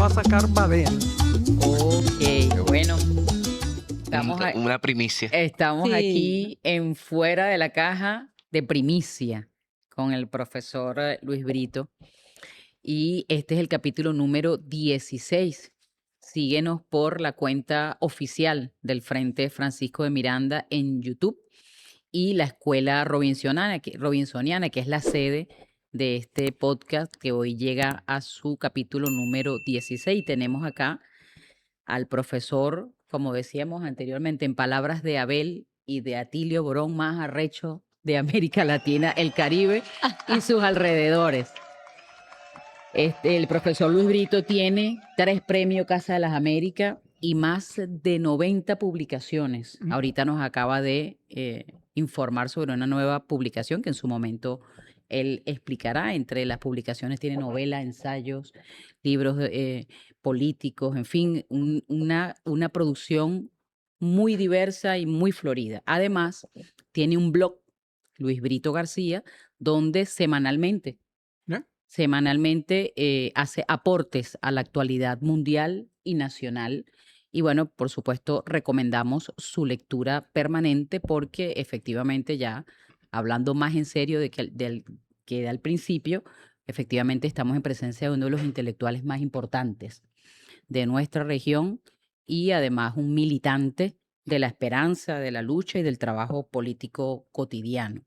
va a sacar Babel. Ok, bueno, Una primicia. estamos Sí. aquí en Fuera de la Caja de Primicia con el profesor Luis Brito. Y este es el capítulo número 16. Síguenos por la cuenta oficial del Frente Francisco de Miranda en YouTube y la Escuela Robinsoniana, que es la sede de este podcast que hoy llega a su capítulo número 16. Tenemos acá al profesor, como decíamos anteriormente, en palabras de Abel y de Atilio Borón, más arrecho de América Latina, el Caribe y sus alrededores. El profesor Luis Brito tiene 3 premios Casa de las Américas y más de 90 publicaciones. Ahorita nos acaba de informar sobre una nueva publicación que en su momento él explicará. Entre las publicaciones tiene novelas, ensayos, libros políticos, en fin, una producción muy diversa y muy florida. Además, tiene un blog, Luis Brito García, donde semanalmente hace aportes a la actualidad mundial y nacional. Y bueno, por supuesto, recomendamos su lectura permanente porque efectivamente ya, hablando más en serio del que al principio, efectivamente estamos en presencia de uno de los intelectuales más importantes de nuestra región y además un militante de la esperanza, de la lucha y del trabajo político cotidiano.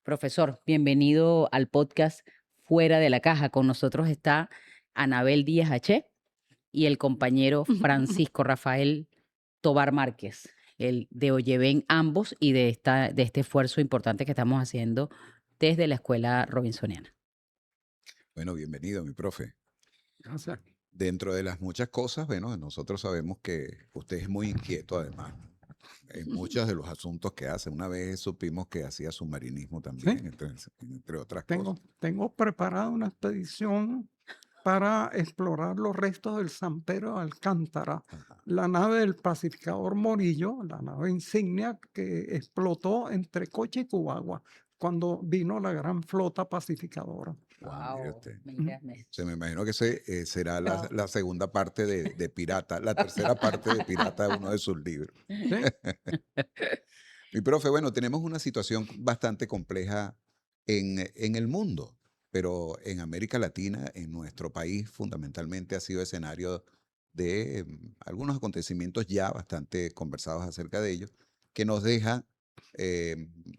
Profesor, bienvenido al podcast Fuera de la Caja. Con nosotros está Anabel Díaz H. y el compañero Francisco Rafael Tobar Márquez, el de Oyeven ambos y de este esfuerzo importante que estamos haciendo desde la Escuela Robinsoniana. Bueno, bienvenido, mi profe. Gracias. Dentro de las muchas cosas, bueno, nosotros sabemos que usted es muy inquieto además en muchos de los asuntos que hace. Una vez supimos que hacía submarinismo también, Sí. entre otras cosas. Tengo preparada una expedición para explorar los restos del San Pedro de Alcántara, la nave del pacificador Morillo, la nave insignia que explotó entre Coche y Cubagua cuando vino la gran flota pacificadora. Mire usted. Mira, Se me imagino que será la segunda parte de Pirata, la tercera parte de Pirata de uno de sus libros. ¿Sí? Mi profe, bueno, tenemos una situación bastante compleja en el mundo, pero en América Latina, en nuestro país, fundamentalmente ha sido escenario de algunos acontecimientos ya bastante conversados acerca de ellos, que nos deja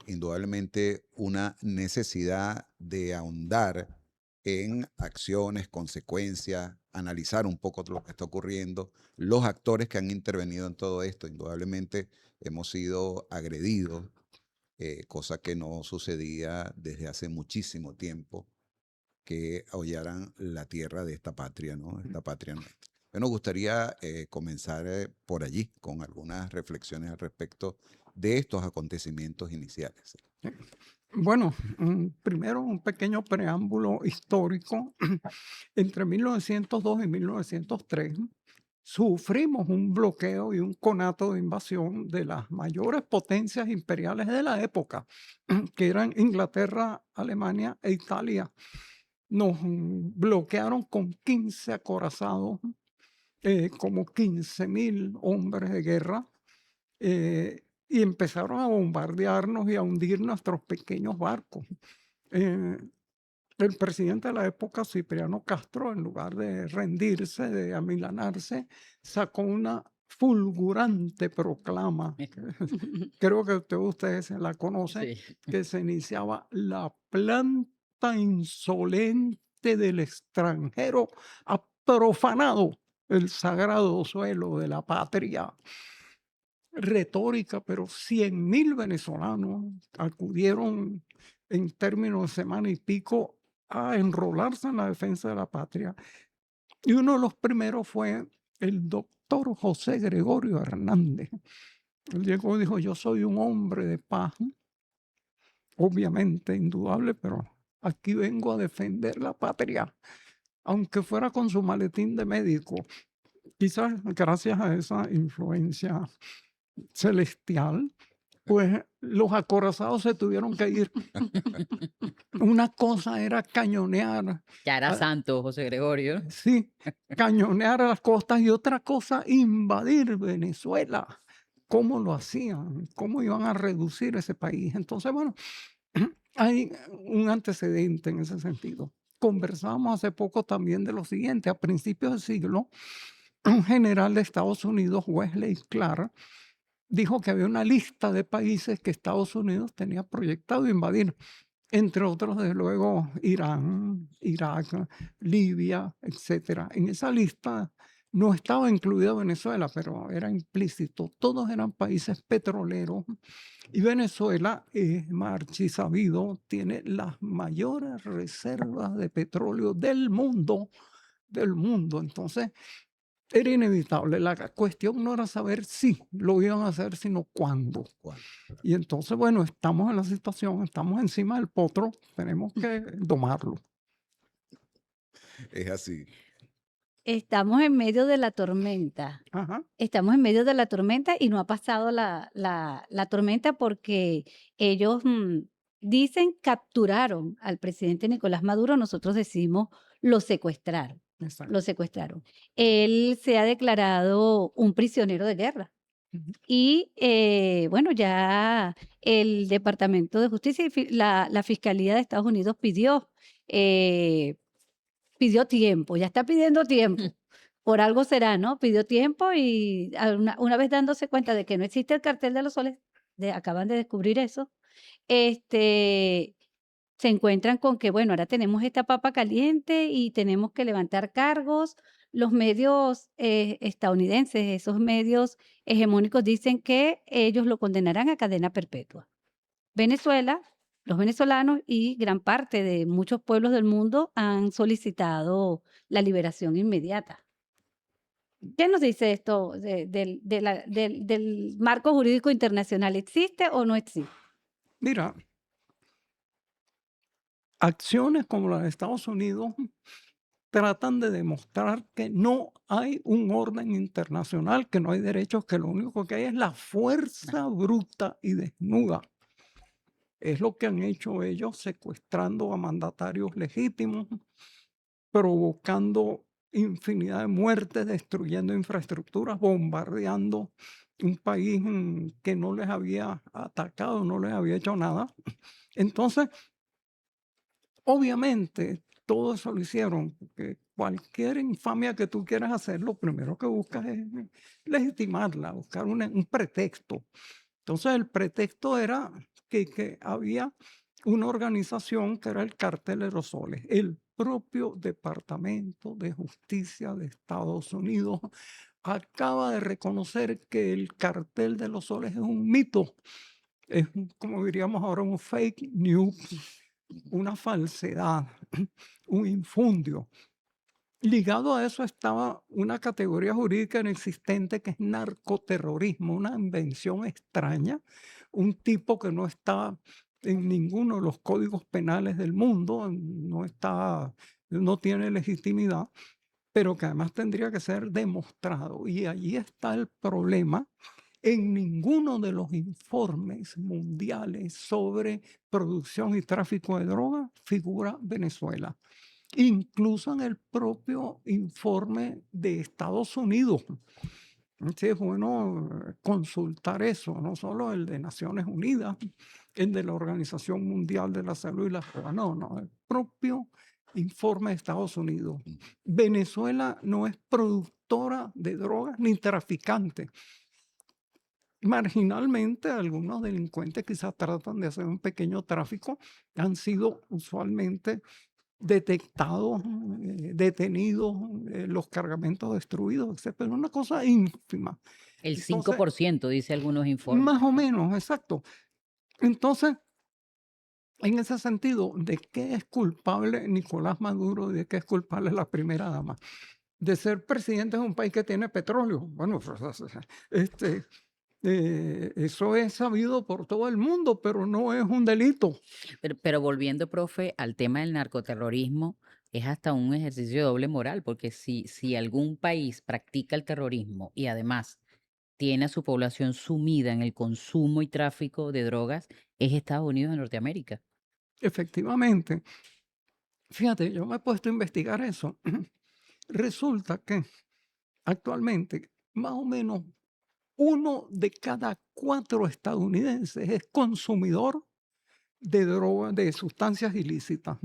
indudablemente una necesidad de ahondar en acciones, consecuencias, analizar un poco lo que está ocurriendo, los actores que han intervenido en todo esto. Indudablemente hemos sido agredidos, cosa que no sucedía desde hace muchísimo tiempo, que hollaran la tierra de esta patria, ¿no? Esta patria nuestra. Me gustaría comenzar por allí con algunas reflexiones al respecto de estos acontecimientos iniciales. Bueno, primero un pequeño preámbulo histórico. Entre 1902 y 1903 sufrimos un bloqueo y un conato de invasión de las mayores potencias imperiales de la época, que eran Inglaterra, Alemania e Italia. Nos bloquearon con 15 acorazados, como 15.000 hombres de guerra, y empezaron a bombardearnos y a hundir nuestros pequeños barcos. El presidente de la época, Cipriano Castro, en lugar de rendirse, de amilanarse, sacó una fulgurante proclama, creo que ustedes la conocen, Sí. que se iniciaba: la planta insolente del extranjero ha profanado el sagrado suelo de la patria. Retórica, pero 100.000 venezolanos acudieron en términos de semana y pico a enrolarse en la defensa de la patria. Y uno de los primeros fue el doctor José Gregorio Hernández. Él llegó y dijo: yo soy un hombre de paz, obviamente, indudable, pero aquí vengo a defender la patria, aunque fuera con su maletín de médico. Quizás gracias a esa influencia celestial, Pues los acorazados se tuvieron que ir. Una cosa era cañonear, Ya era ah, santo José Gregorio. sí, cañonear a las costas y otra cosa, invadir Venezuela. ¿Cómo lo hacían? ¿Cómo iban a reducir ese país? Entonces, bueno, hay un antecedente en ese sentido. Conversábamos hace poco también de lo siguiente. A principios del siglo, un general de Estados Unidos, Wesley Clark, dijo que había una lista de países que Estados Unidos tenía proyectado invadir, entre otros, desde luego, Irán, Irak, Libia, etcétera. En esa lista no estaba incluida Venezuela, pero era implícito. Todos eran países petroleros y Venezuela, marchisabido, tiene las mayores reservas de petróleo del mundo, del mundo. Entonces, era inevitable. La cuestión no era saber si lo iban a hacer, sino cuándo. ¿Cuándo? Y entonces, bueno, estamos en la situación, estamos encima del potro, tenemos que domarlo. Es así. Estamos en medio de la tormenta. Ajá. Estamos en medio de la tormenta y no ha pasado la tormenta porque ellos dicen capturaron al presidente Nicolás Maduro, nosotros decimos lo secuestraron. Exacto. Lo secuestraron. Él se ha declarado un prisionero de guerra. Ujú. Y bueno, ya el Departamento de Justicia y la Fiscalía de Estados Unidos pidió tiempo, ya está pidiendo tiempo. Por algo será, ¿no? Pidió tiempo y una vez dándose cuenta de que no existe el cartel de los soles, acaban de descubrir eso, se encuentran con que, bueno, ahora tenemos esta papa caliente y tenemos que levantar cargos. Los medios estadounidenses, esos medios hegemónicos, dicen que ellos lo condenarán a cadena perpetua. Venezuela, los venezolanos y gran parte de muchos pueblos del mundo han solicitado la liberación inmediata. ¿Qué nos dice esto del marco jurídico internacional? ¿Existe o no existe? Mira, acciones como la de Estados Unidos tratan de demostrar que no hay un orden internacional, que no hay derechos, que lo único que hay es la fuerza bruta y desnuda. Es lo que han hecho ellos, secuestrando a mandatarios legítimos, provocando infinidad de muertes, destruyendo infraestructuras, bombardeando un país que no les había atacado, no les había hecho nada. Entonces, obviamente, todo eso lo hicieron, porque cualquier infamia que tú quieras hacer, lo primero que buscas es legitimarla, buscar un pretexto. Entonces, el pretexto era que había una organización que era el Cartel de los Soles. El propio Departamento de Justicia de Estados Unidos acaba de reconocer que el Cartel de los Soles es un mito. Es, como diríamos ahora, un fake news, una falsedad, un infundio. Ligado a eso estaba una categoría jurídica inexistente que es narcoterrorismo, una invención extraña, un tipo que no está en ninguno de los códigos penales del mundo, no tiene legitimidad, pero que además tendría que ser demostrado. Y allí está el problema. En ninguno de los informes mundiales sobre producción y tráfico de drogas figura Venezuela. Incluso en el propio informe de Estados Unidos. Sí, es bueno consultar eso, no solo el de Naciones Unidas, el de la Organización Mundial de la Salud y la Droga, no, el propio informe de Estados Unidos. Venezuela no es productora de drogas ni traficante. Marginalmente, algunos delincuentes quizás tratan de hacer un pequeño tráfico, han sido usualmente detectados, detenidos, los cargamentos destruidos, etc. Pero una cosa ínfima. El Entonces, 5% dice algunos informes. más o menos, exacto. Entonces, en ese sentido, ¿de qué es culpable Nicolás Maduro y de qué es culpable la primera dama? De ser presidente de un país que tiene petróleo. Bueno, eso es sabido por todo el mundo, pero no es un delito. Pero volviendo, profe, al tema del narcoterrorismo, es hasta un ejercicio de doble moral, porque si algún país practica el terrorismo y además tiene a su población sumida en el consumo y tráfico de drogas es Estados Unidos de Norteamérica. Efectivamente. Fíjate, yo me he puesto a investigar eso. Resulta que actualmente más o menos 1 de cada 4 estadounidenses es consumidor de drogas, de sustancias ilícitas.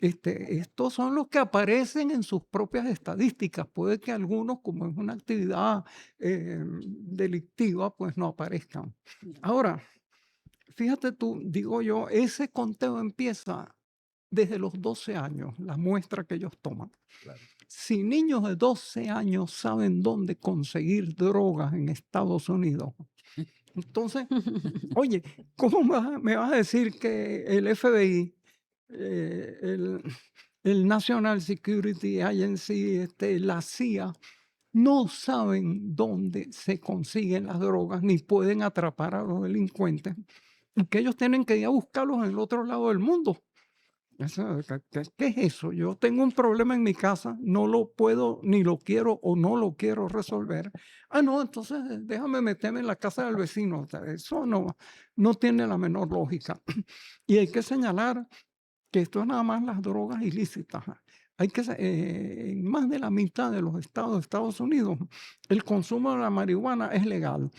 Estos son los que aparecen en sus propias estadísticas. Puede que algunos, como es una actividad delictiva, pues no aparezcan. Ahora, fíjate tú, digo yo, ese conteo empieza desde los 12 años, la muestra que ellos toman. Claro. Si niños de 12 años saben dónde conseguir drogas en Estados Unidos, entonces, oye, ¿cómo me vas a decir que el FBI, el National Security Agency, la CIA, no saben dónde se consiguen las drogas ni pueden atrapar a los delincuentes? Y que ellos tienen que ir a buscarlos en el otro lado del mundo. ¿Qué es eso? Yo tengo un problema en mi casa, no lo puedo, ni lo quiero o no lo quiero resolver. Ah, no, entonces déjame meterme en la casa del vecino. O sea, eso no tiene la menor lógica. Y hay que señalar que esto es nada más las drogas ilícitas. En más de la mitad de los estados de Estados Unidos, el consumo de la marihuana es legal.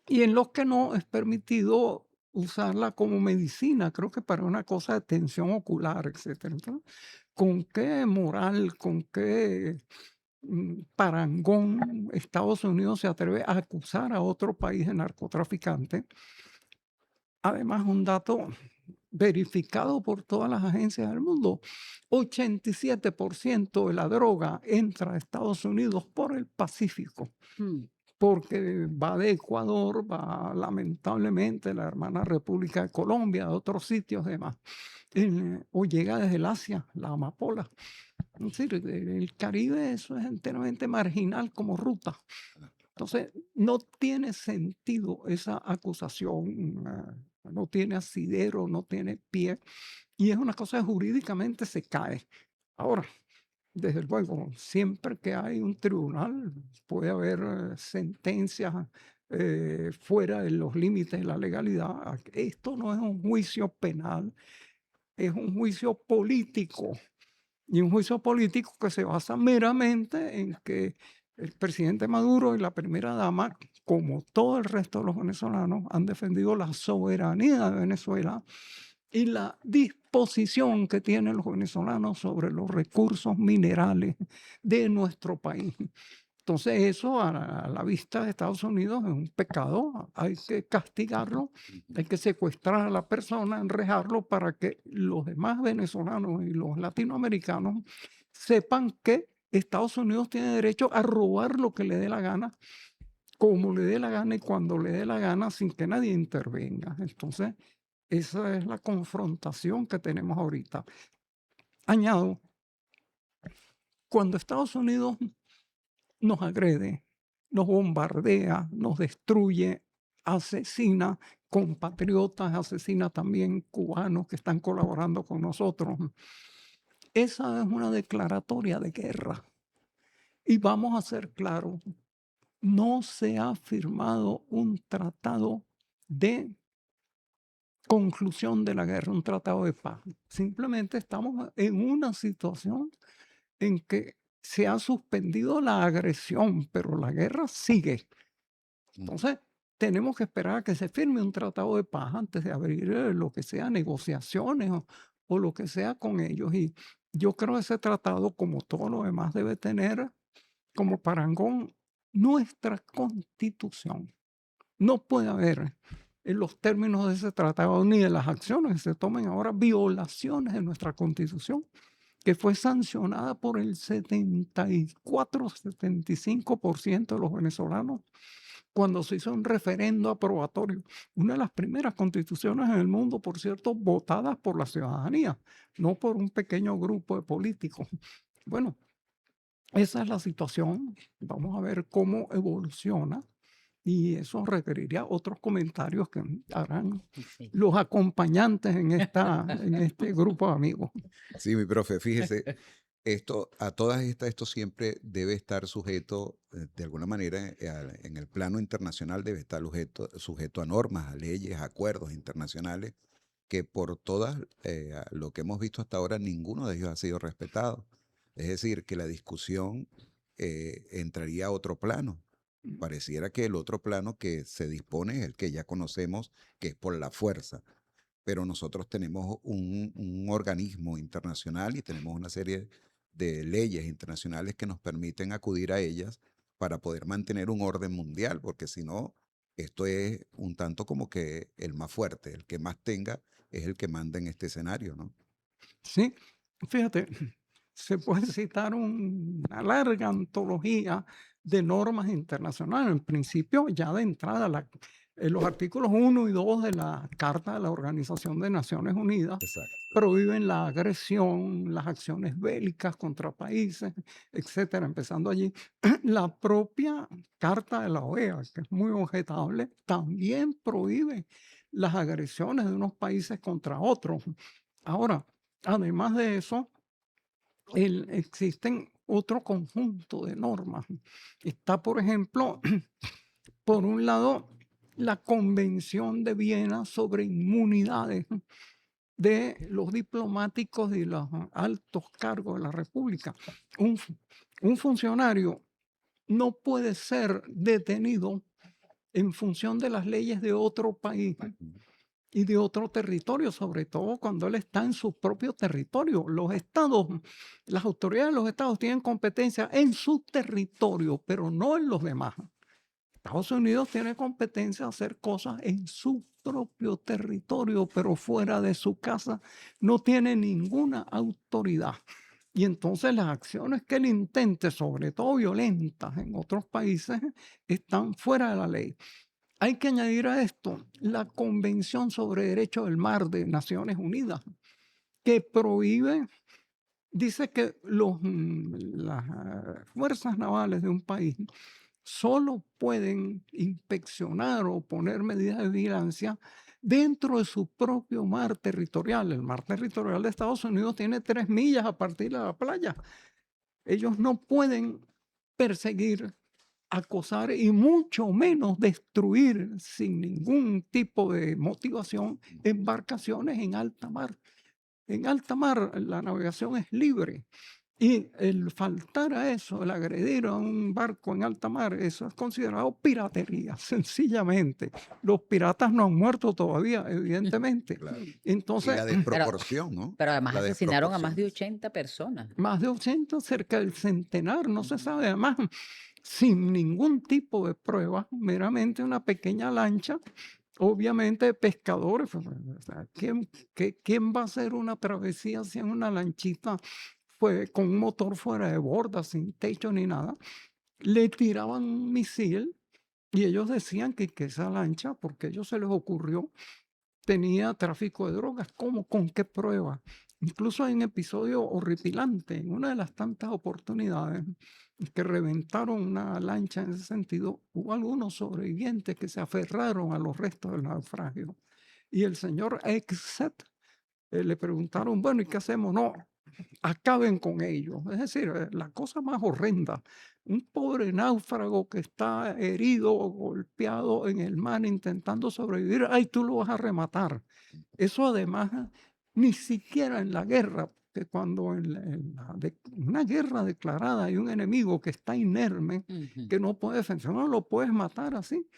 Y en los que no es permitido usarla como medicina, creo que para una cosa de tensión ocular, etcétera. Entonces, ¿con qué moral, con qué parangón Estados Unidos se atreve a acusar a otro país de narcotraficante? Además, un dato verificado por todas las agencias del mundo: 87% de la droga entra a Estados Unidos por el Pacífico. Porque va de Ecuador, va lamentablemente la hermana República de Colombia, de otros sitios demás, o llega desde el Asia, la amapola. Es decir, el Caribe, eso es enteramente marginal como ruta. Entonces, no tiene sentido esa acusación, no tiene asidero, no tiene pie, y es una cosa que jurídicamente se cae. Ahora, desde luego, siempre que hay un tribunal puede haber sentencias fuera de los límites de la legalidad. Esto no es un juicio penal, es un juicio político. Y un juicio político que se basa meramente en que el presidente Maduro y la primera dama, como todo el resto de los venezolanos, han defendido la soberanía de Venezuela y la disposición que tienen los venezolanos sobre los recursos minerales de nuestro país. Entonces eso a la vista de Estados Unidos es un pecado, hay que castigarlo, hay que secuestrar a la persona, enrejarlo para que los demás venezolanos y los latinoamericanos sepan que Estados Unidos tiene derecho a robar lo que le dé la gana, como le dé la gana y cuando le dé la gana, sin que nadie intervenga. Entonces, esa es la confrontación que tenemos ahorita. Añado, cuando Estados Unidos nos agrede, nos bombardea, nos destruye, asesina compatriotas, asesina también cubanos que están colaborando con nosotros. Esa es una declaratoria de guerra. Y vamos a ser claros, no se ha firmado un tratado de conclusión de la guerra, un tratado de paz. Simplemente estamos en una situación en que se ha suspendido la agresión, pero la guerra sigue. Entonces, tenemos que esperar a que se firme un tratado de paz antes de abrir lo que sea negociaciones o lo que sea con ellos. Y yo creo que ese tratado, como todo lo demás, debe tener como parangón nuestra Constitución. No puede haber en los términos de ese tratado ni de las acciones que se tomen ahora violaciones de nuestra Constitución, que fue sancionada por el 74-75% de los venezolanos cuando se hizo un referendo aprobatorio. Una de las primeras constituciones en el mundo, por cierto, votadas por la ciudadanía, no por un pequeño grupo de políticos. Bueno, esa es la situación. Vamos a ver cómo evoluciona. y eso requeriría otros comentarios que harán Sí. los acompañantes en este grupo de amigos. Sí, mi profe, fíjese, a todas estas, esto siempre debe estar sujeto, de alguna manera, en el plano internacional debe estar sujeto a normas, a leyes, a acuerdos internacionales, que por todas lo que hemos visto hasta ahora, ninguno de ellos ha sido respetado. Es decir, que la discusión entraría a otro plano. Pareciera que el otro plano que se dispone es el que ya conocemos, que es por la fuerza. Pero nosotros tenemos un organismo internacional y tenemos una serie de leyes internacionales que nos permiten acudir a ellas para poder mantener un orden mundial, porque si no, esto es un tanto como que el más fuerte, el que más tenga es el que manda en este escenario, ¿no? Sí, fíjate, se puede citar una larga antología de normas internacionales. En principio, ya de entrada, los artículos 1 y 2 de la Carta de la Organización de Naciones Unidas Exacto. prohíben la agresión, las acciones bélicas contra países, etcétera, empezando allí. La propia Carta de la OEA, que es muy objetable, también prohíbe las agresiones de unos países contra otros. Ahora, además de eso, existen otro conjunto de normas. Está, por ejemplo, por un lado, la Convención de Viena sobre inmunidades de los diplomáticos y los altos cargos de la República. Un funcionario no puede ser detenido en función de las leyes de otro país y de otro territorio, sobre todo cuando él está en su propio territorio. Los estados, las autoridades de los estados tienen competencia en su territorio, pero no en los demás. Estados Unidos tiene competencia a hacer cosas en su propio territorio, pero fuera de su casa no tiene ninguna autoridad. Y entonces las acciones que él intente, sobre todo violentas en otros países, están fuera de la ley. Hay que añadir a esto la Convención sobre Derecho del Mar de Naciones Unidas, que prohíbe, dice que las fuerzas navales de un país solo pueden inspeccionar o poner medidas de vigilancia dentro de su propio mar territorial. El mar territorial de Estados Unidos tiene 3 millas a partir de la playa. Ellos no pueden perseguir, acosar y mucho menos destruir sin ningún tipo de motivación embarcaciones en alta mar. En alta mar la navegación es libre y el faltar a eso, el agredir a un barco en alta mar, eso es considerado piratería, sencillamente. Los piratas no han muerto todavía, evidentemente. Claro. Y Entonces, la desproporción, ¿no? Pero además La asesinaron a más de desproporción. 80 personas. más de 80, cerca del centenar, no se sabe. Además, sin ningún tipo de prueba, meramente una pequeña lancha, obviamente pescadores. O sea, ¿quién va a hacer una travesía si en una lanchita con un motor fuera de borda, sin techo ni nada? Le tiraban un misil y ellos decían que esa lancha, porque a ellos se les ocurrió, tenía tráfico de drogas. ¿Cómo? ¿Con qué prueba? Incluso hay un episodio horripilante, en una de las tantas oportunidades que reventaron una lancha en ese sentido, hubo algunos sobrevivientes que se aferraron a los restos del naufragio. Y el señor Exet le preguntaron, bueno, ¿y qué hacemos? No, acaben con ellos. Es decir, la cosa más horrenda. Un pobre náufrago que está herido o golpeado en el mar intentando sobrevivir, ay, tú lo vas a rematar. Eso además, ni siquiera en la guerra, que cuando en una guerra declarada hay un enemigo que está inerme, Ujú. que no puede defenderse, no lo puedes matar así,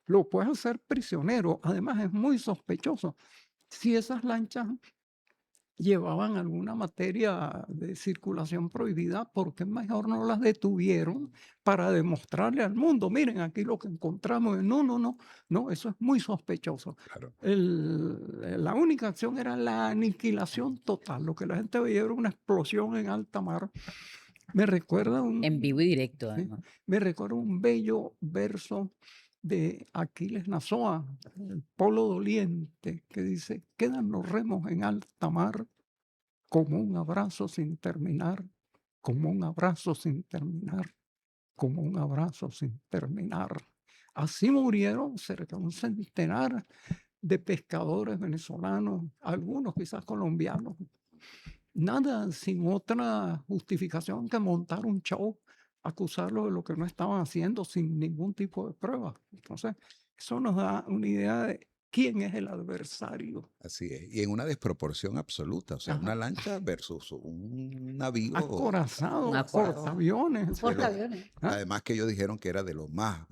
lo puedes hacer prisionero. Además es muy sospechoso. Si esas lanchas llevaban alguna materia de circulación prohibida, ¿por qué mejor no las detuvieron para demostrarle al mundo? Miren, aquí lo que encontramos. No, eso es muy sospechoso. Claro. La única acción era la aniquilación total. Lo que la gente veía era una explosión en alta mar. Me recuerda En vivo y directo, sí, además. me recuerda un bello verso de Aquiles Nazoa, el Polo Doliente, que dice: quedan los remos en alta mar como un abrazo sin terminar, como un abrazo sin terminar, como un abrazo sin terminar. Así murieron cerca de un centenar de pescadores venezolanos, algunos quizás colombianos. Nada sin otra justificación que montar un show, acusarlos de lo que no estaban haciendo sin ningún tipo de prueba. Entonces, eso nos da una idea de quién es el adversario. Así es. Y en una desproporción absoluta. O sea, una Ajá. lancha versus un navío. Acorazado, Un acorazado. portaaviones. de los- Portaaviones. ¿Ah? además que ellos dijeron que era de los más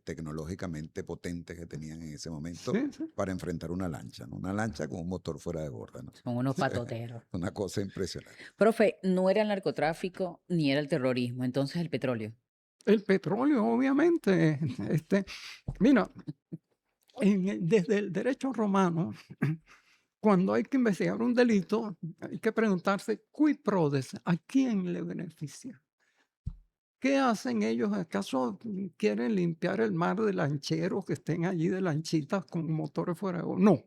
tecnológicamente potentes que tenían en ese momento Sí, sí. para enfrentar una lancha, ¿no? Una lancha con un motor fuera de borda, ¿no? Son unos patoteros. Una cosa impresionante. Profe, no era el narcotráfico ni era el terrorismo, entonces el petróleo. El petróleo, obviamente. Mira, desde el derecho romano, cuando hay que investigar un delito, hay que preguntarse, cui prodest, ¿a quién le beneficia? ¿Qué hacen ellos? ¿Acaso quieren limpiar el mar de lancheros que estén allí de lanchitas con motores fuera de agua? No.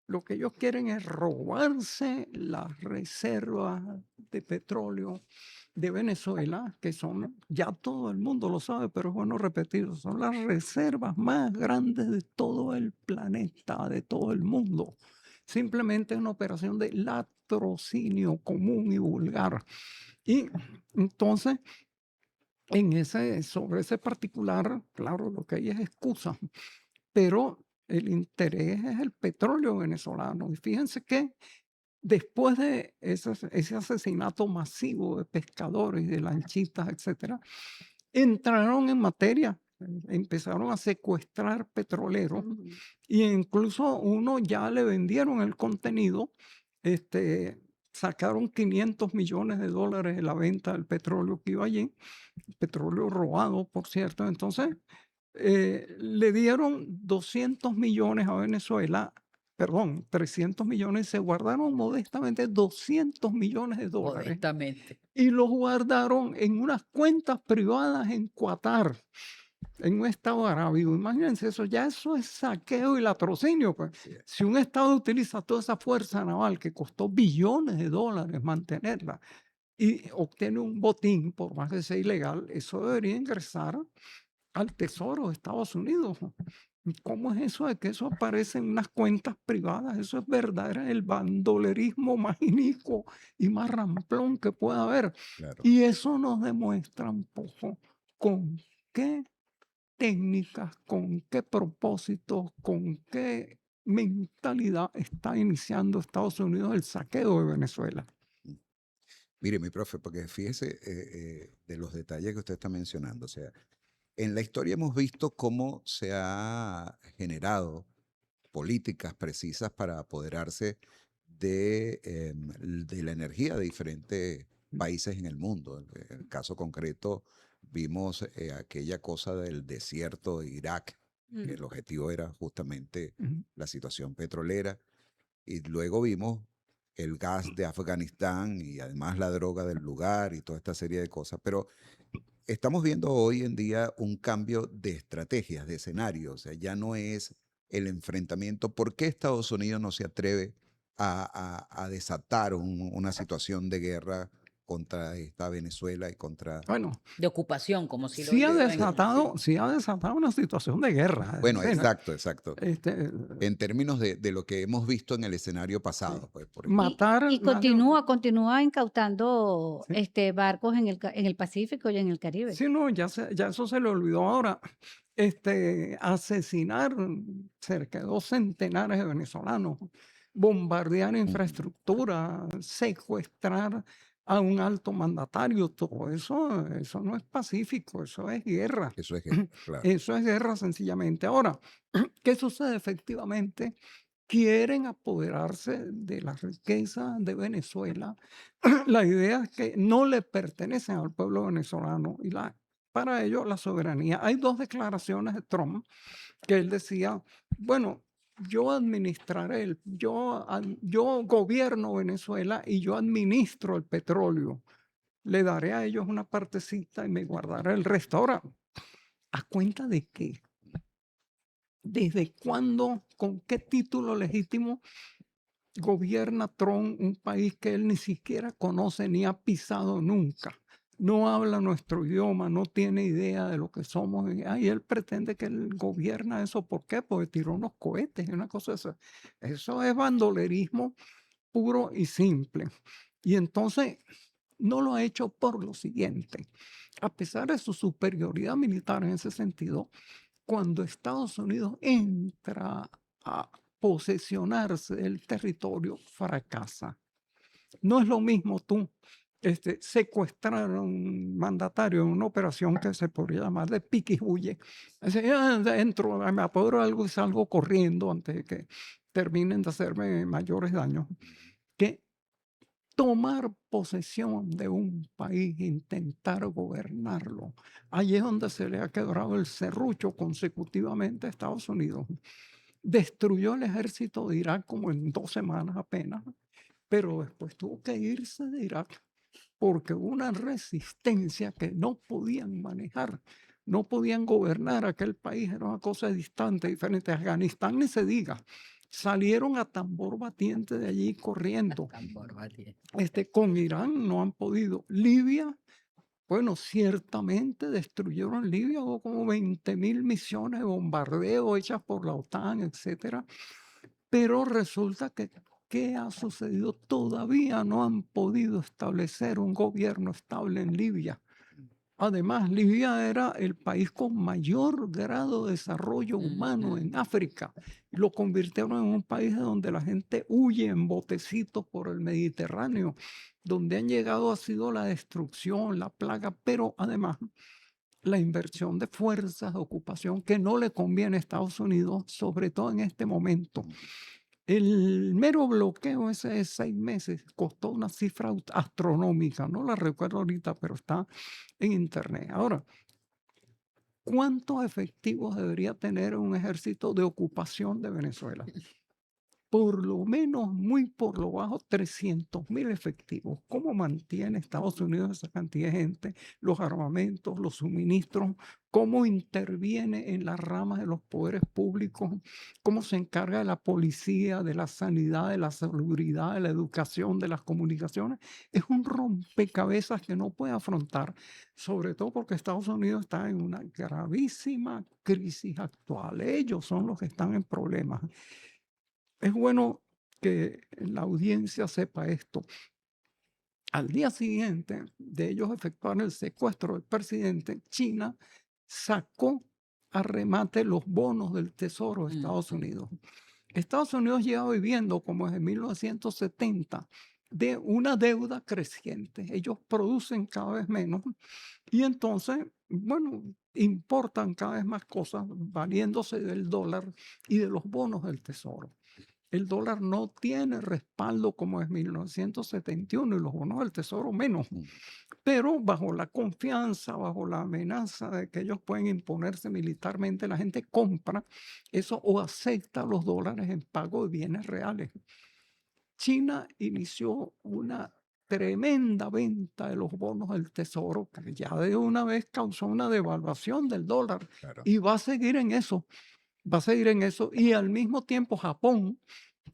Lo que ellos quieren es robarse las reservas de petróleo de Venezuela, que son, ya todo el mundo lo sabe, pero es bueno repetirlo, son las reservas más grandes de todo el planeta, de todo el mundo. Simplemente es una operación de latrocinio común y vulgar. Y entonces, sobre ese particular, claro, lo que hay es excusa, pero el interés es el petróleo venezolano. Y fíjense que después de ese asesinato masivo de pescadores, de lanchitas, etcétera, entraron en materia, empezaron a secuestrar petroleros e incluso uno ya le vendieron el contenido, sacaron $500 millones de la venta del petróleo que iba allí, petróleo robado, por cierto. Entonces, le dieron 200 millones a Venezuela, perdón, 300 millones, se guardaron modestamente 200 millones de dólares Modestamente. y los guardaron en unas cuentas privadas en Qatar, en un estado arábigo. Imagínense eso, eso es saqueo y latrocinio. Pues. Si un estado utiliza toda esa fuerza naval que costó billones de dólares mantenerla y obtiene un botín, por más que sea ilegal, eso debería ingresar al Tesoro de Estados Unidos. ¿Cómo es eso de que eso aparece en unas cuentas privadas? Eso es verdad, era el bandolerismo más inicuo y más ramplón que pueda haber. Claro. Y eso nos demuestra un poco con qué técnicas, con qué propósitos, con qué mentalidad está iniciando Estados Unidos el saqueo de Venezuela. Mire, mi profe, porque fíjese de los detalles que usted está mencionando. O sea, en la historia hemos visto cómo se ha generado políticas precisas para apoderarse de la energía de diferentes países en el mundo. En el caso concreto, vimos aquella cosa del desierto de Irak, que el objetivo era justamente la situación petrolera, y luego vimos el gas de Afganistán y además la droga del lugar y toda esta serie de cosas. Pero estamos viendo hoy en día un cambio de estrategias, de escenarios. O sea, ya no es el enfrentamiento. ¿Por qué Estados Unidos no se atreve a desatar una situación de guerra contra esta Venezuela y contra... Bueno, De ocupación, como si lo sí ha llaman. desatado una situación de guerra. Bueno, Sí, exacto, exacto. este, En términos de lo que hemos visto en el escenario pasado. Pues, por ejemplo. matar Y más de- continúa incautando Sí. barcos en el Pacífico y en el Caribe. Sí, no, ya eso se le olvidó ahora. Asesinar cerca de 2 centenares de venezolanos, bombardear infraestructura, secuestrar a un alto mandatario, todo eso no es pacífico, eso es guerra. Eso es guerra, claro. Eso es guerra sencillamente. Ahora, ¿qué sucede? Efectivamente, quieren apoderarse de la riqueza de Venezuela. La idea es que no le pertenecen al pueblo venezolano y para ello la soberanía. Hay 2 declaraciones de Trump que él decía, bueno, yo administraré, yo gobierno Venezuela y yo administro el petróleo. Le daré a ellos una partecita y me guardaré el resto. Ahora, ¿a cuenta de qué? ¿Desde cuándo, con qué título legítimo gobierna Trump un país que él ni siquiera conoce ni ha pisado nunca? no habla nuestro idioma, no tiene idea de lo que somos. Y él pretende que él gobierna eso. ¿Por qué? Porque tiró unos cohetes y una cosa así. Eso es bandolerismo puro y simple. Y entonces no lo ha hecho por lo siguiente. A pesar de su superioridad militar en ese sentido, cuando Estados Unidos entra a posesionarse del territorio, fracasa. No es lo mismo tú secuestrar a un mandatario en una operación que se podría llamar de pique y huye. Entro, me apodero de algo y salgo corriendo antes de que terminen de hacerme mayores daños. Que tomar posesión de un país, intentar gobernarlo. Allí es donde se le ha quebrado el serrucho consecutivamente a Estados Unidos. Destruyó el ejército de Irak como en 2 semanas apenas, pero después tuvo que irse de Irak porque hubo una resistencia que no podían manejar, no podían gobernar aquel país, era una cosa distante, diferente. Afganistán ni se diga. Salieron a tambor batiente de allí corriendo. Con Irán no han podido. Libia, bueno, ciertamente destruyeron Libia, hubo como 20.000 misiones de bombardeo hechas por la OTAN, etcétera. Pero resulta que, ¿qué ha sucedido? Todavía no han podido establecer un gobierno estable en Libia. Además, Libia era el país con mayor grado de desarrollo humano en África. Lo convirtieron en un país donde la gente huye en botecitos por el Mediterráneo. Donde han llegado ha sido la destrucción, la plaga, pero además la inversión de fuerzas de ocupación que no le conviene a Estados Unidos, sobre todo en este momento. El mero bloqueo ese de 6 meses costó una cifra astronómica, no la recuerdo ahorita, pero está en internet. Ahora, ¿cuántos efectivos debería tener un ejército de ocupación de Venezuela? Por lo menos, muy por lo bajo, 300.000 efectivos. ¿Cómo mantiene Estados Unidos esa cantidad de gente? Los armamentos, los suministros, cómo interviene en las ramas de los poderes públicos, cómo se encarga de la policía, de la sanidad, de la salubridad, de la educación, de las comunicaciones. Es un rompecabezas que no puede afrontar, sobre todo porque Estados Unidos está en una gravísima crisis actual. Ellos son los que están en problemas. Es bueno que la audiencia sepa esto. Al día siguiente de ellos efectuar el secuestro del presidente, China sacó a remate los bonos del Tesoro de Estados Unidos. Estados Unidos lleva viviendo como desde 1970 de una deuda creciente. Ellos producen cada vez menos y entonces, bueno, importan cada vez más cosas valiéndose del dólar y de los bonos del Tesoro. El dólar no tiene respaldo como es 1971 y los bonos del Tesoro menos, pero bajo la confianza, bajo la amenaza de que ellos pueden imponerse militarmente, la gente compra eso o acepta los dólares en pago de bienes reales. China inició una tremenda venta de los bonos del Tesoro que ya de una vez causó una devaluación del dólar. Claro. Y va a seguir en eso. Va a seguir en eso y al mismo tiempo Japón,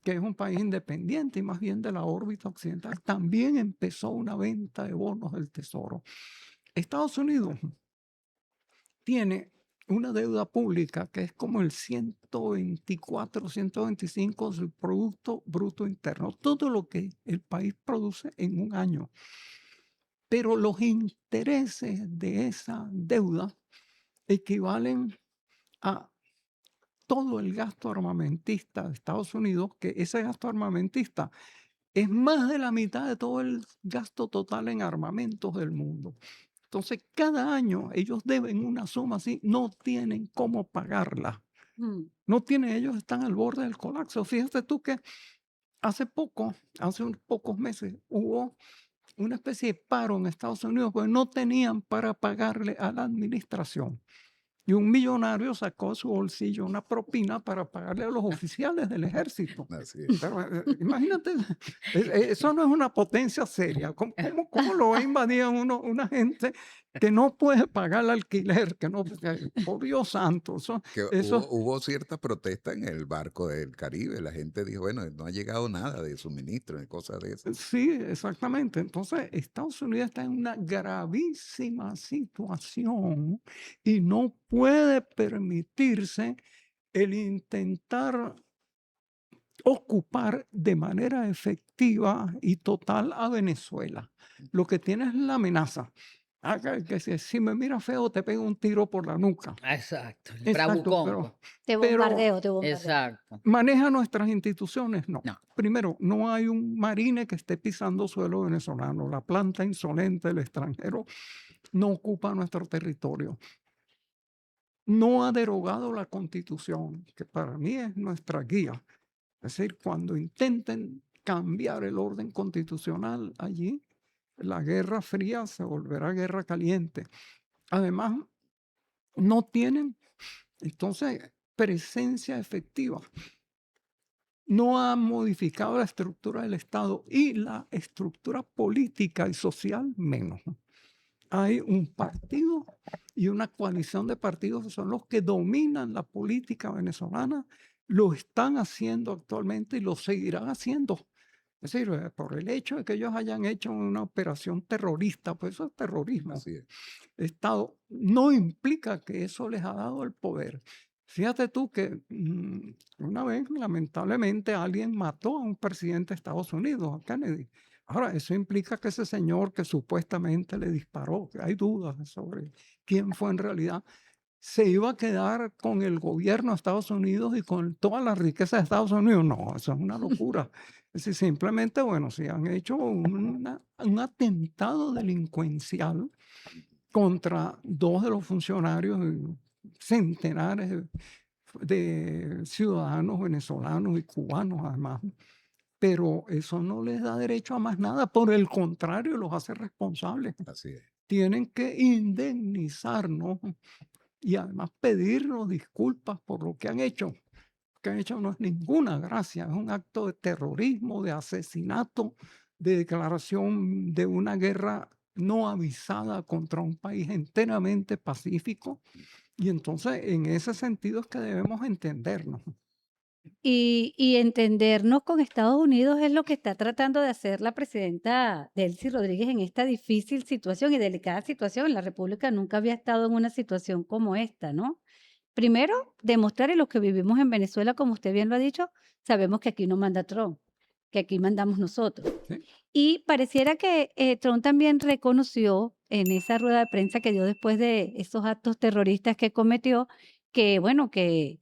que es un país independiente y más bien de la órbita occidental, también empezó una venta de bonos del Tesoro. Estados Unidos tiene una deuda pública que es como el 124, 125 del Producto Bruto Interno, todo lo que el país produce en un año. Pero los intereses de esa deuda equivalen a todo el gasto armamentista de Estados Unidos, que ese gasto armamentista es más de la mitad de todo el gasto total en armamentos del mundo. Entonces, cada año ellos deben una suma así, no tienen cómo pagarla. No tienen, ellos están al borde del colapso. Fíjate tú que hace unos pocos meses, hubo una especie de paro en Estados Unidos porque no tenían para pagarle a la administración. Y un millonario sacó de su bolsillo una propina para pagarle a los oficiales del ejército. Pero, imagínate, eso no es una potencia seria. ¿Cómo lo va a invadir una gente que no puede pagar el alquiler, que no, por Dios santo, Que eso hubo cierta protesta en el barco del Caribe. La gente dijo, bueno, no ha llegado nada de suministro, de cosas de esas. sí, exactamente. Entonces, Estados Unidos está en una gravísima situación y no puede permitirse el intentar ocupar de manera efectiva y total a Venezuela. Lo que tiene es la amenaza. Que si me mira feo, te pego un tiro por la nuca. Exacto, el Exacto, bravucón, pues. Te pero bombardeo, te bombardeo. Exacto. maneja nuestras instituciones, no. No. Primero, no hay un marine que esté pisando suelo venezolano. La planta insolente del extranjero no ocupa nuestro territorio. No ha derogado la Constitución, que para mí es nuestra guía. Es decir, cuando intenten cambiar el orden constitucional allí, la guerra fría se volverá guerra caliente. Además, no tienen, entonces, presencia efectiva. No han modificado la estructura del Estado y la estructura política y social menos. Hay un partido y una coalición de partidos que son los que dominan la política venezolana, lo están haciendo actualmente y lo seguirán haciendo. Es decir, por el hecho de que ellos hayan hecho una operación terrorista, pues eso es terrorismo. Así es. Estado no implica que eso les ha dado el poder. Fíjate tú que una vez, lamentablemente, alguien mató a un presidente de Estados Unidos, a Kennedy. Ahora, eso implica que ese señor que supuestamente le disparó, que hay dudas sobre quién fue en realidad, se iba a quedar con el gobierno de Estados Unidos y con toda la riqueza de Estados Unidos. No, eso es una locura. Es decir, simplemente, bueno, si han hecho un atentado delincuencial contra dos de los funcionarios, centenares de ciudadanos venezolanos y cubanos además, pero eso no les da derecho a más nada, por el contrario, los hace responsables. Así es. Tienen que indemnizarnos y además pedirnos disculpas por lo que han hecho. Lo que han hecho no es ninguna gracia, es un acto de terrorismo, de asesinato, de declaración de una guerra no avisada contra un país enteramente pacífico. Y entonces, en ese sentido es que debemos entendernos. Y entendernos con Estados Unidos es lo que está tratando de hacer la presidenta Delcy Rodríguez en esta difícil situación y delicada situación. La República nunca había estado en una situación como esta, ¿no? Primero, demostrar y los que vivimos en Venezuela, como usted bien lo ha dicho, sabemos que aquí no manda Trump, que aquí mandamos nosotros. ¿Sí? Y pareciera que Trump también reconoció en esa rueda de prensa que dio después de esos actos terroristas que cometió, que bueno, que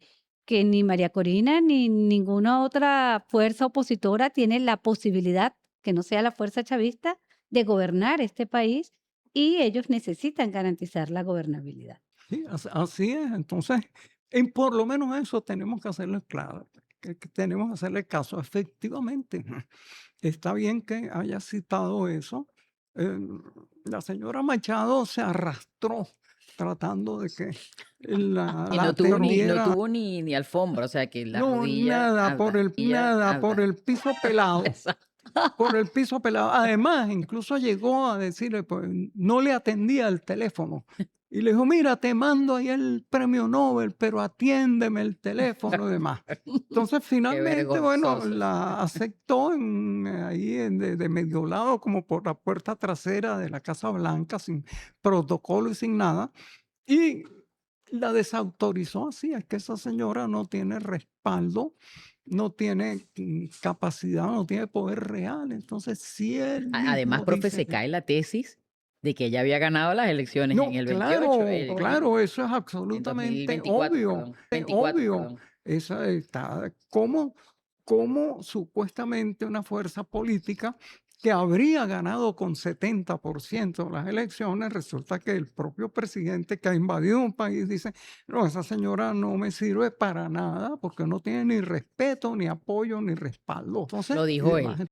ni María Corina ni ninguna otra fuerza opositora tiene la posibilidad, que no sea la fuerza chavista, de gobernar este país y ellos necesitan garantizar la gobernabilidad. Sí, así es. Entonces, por lo menos eso tenemos que hacerle claro, que tenemos que hacerle caso. Efectivamente, está bien que haya citado eso. La señora Machado se arrastró tratando de que la Y no tuvo atendiera. ni alfombra, o sea que la No, rodilla nada, por el piso pelado. Exacto. Por el piso pelado. Además, incluso llegó a decirle, pues, no le atendía el teléfono. Y le dijo, mira, te mando ahí el premio Nobel, pero atiéndeme el teléfono y demás. Entonces, finalmente, bueno, vergonzoso. la aceptó ahí de medio lado, como por la puerta trasera de la Casa Blanca, sin protocolo y sin nada. Y la desautorizó así. Es que esa señora no tiene respaldo, no tiene capacidad, no tiene poder real. Entonces, si él Además, mismo profe, dice se cae la tesis de que ella había ganado las elecciones en no, el 28, claro, eso es en absolutamente 2024, obvio, perdón, 24, obvio. perdón. Esa está, ¿cómo supuestamente una fuerza política que habría ganado con 70% las elecciones, resulta que el propio presidente que ha invadido un país dice, no, esa señora no me sirve para nada porque no tiene ni respeto, ni apoyo, ni respaldo. Entonces, Lo dijo él.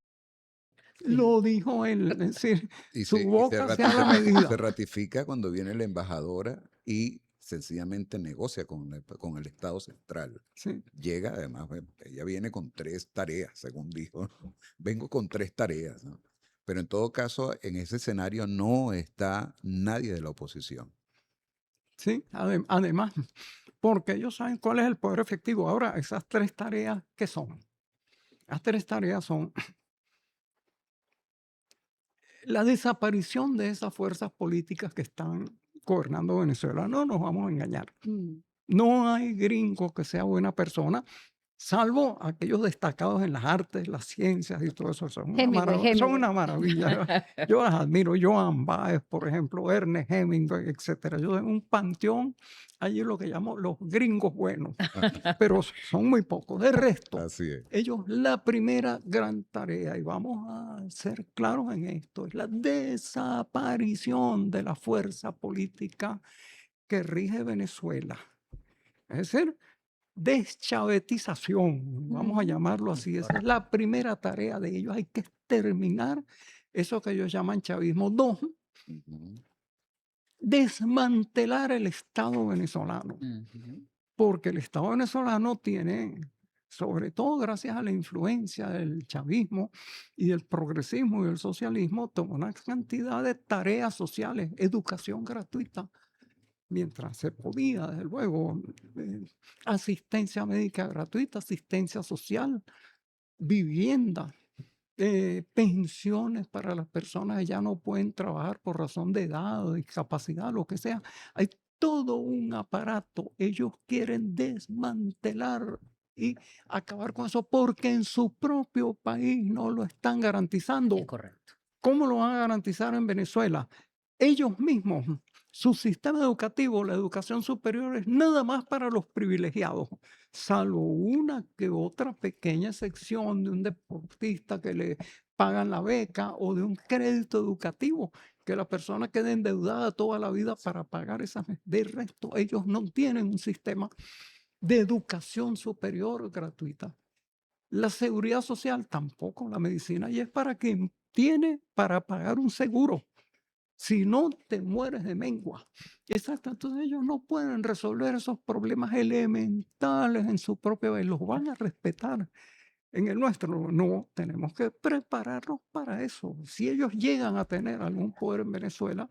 Lo dijo él, es decir, Y su se boca se ha se medida. ratifica cuando viene la embajadora y sencillamente negocia con el Estado central. Sí. Llega, además, ella viene con 3 tareas, según dijo. Vengo con 3 tareas, ¿no? pero en todo caso, en ese escenario no está nadie de la oposición. Sí, además, porque ellos saben cuál es el poder efectivo. Ahora, esas tres tareas, ¿qué son? Las tres tareas son la desaparición de esas fuerzas políticas que están gobernando Venezuela. No nos vamos a engañar. No hay gringo que sea buena persona, salvo aquellos destacados en las artes, las ciencias y todo eso. Son una maravilla. Yo las admiro. Joan Baez, por ejemplo, Ernest Hemingway, etc. Yo tengo un panteón allí, lo que llamo los gringos buenos, pero son muy pocos. De resto, Así es. ellos, la primera gran tarea, y vamos a ser claros en esto, es la desaparición de la fuerza política que rige Venezuela. Es decir, deschavetización, vamos a llamarlo así. Esa es la primera tarea de ellos. Hay que exterminar eso que ellos llaman chavismo. Dos, desmantelar el Estado venezolano. Porque el Estado venezolano tiene, sobre todo gracias a la influencia del chavismo y del progresismo y del socialismo, toda una cantidad de tareas sociales, educación gratuita, mientras se podía, desde luego, asistencia médica gratuita, asistencia social, vivienda, pensiones para las personas que ya no pueden trabajar por razón de edad o discapacidad, lo que sea. Hay todo un aparato. Ellos quieren desmantelar y acabar con eso porque en su propio país no lo están garantizando. Es correcto. ¿Cómo lo van a garantizar en Venezuela? Ellos mismos, su sistema educativo, la educación superior, es nada más para los privilegiados, salvo una que otra pequeña sección de un deportista que le pagan la beca o de un crédito educativo, que la persona quede endeudada toda la vida para pagar esas. De resto, ellos no tienen un sistema de educación superior gratuita. La seguridad social tampoco, la medicina, y es para quien tiene para pagar un seguro. Si no, te mueres de mengua. Exacto, entonces ellos no pueden resolver esos problemas elementales en su propio país. Los van a respetar. En el nuestro no, tenemos que prepararnos para eso. Si ellos llegan a tener algún poder en Venezuela,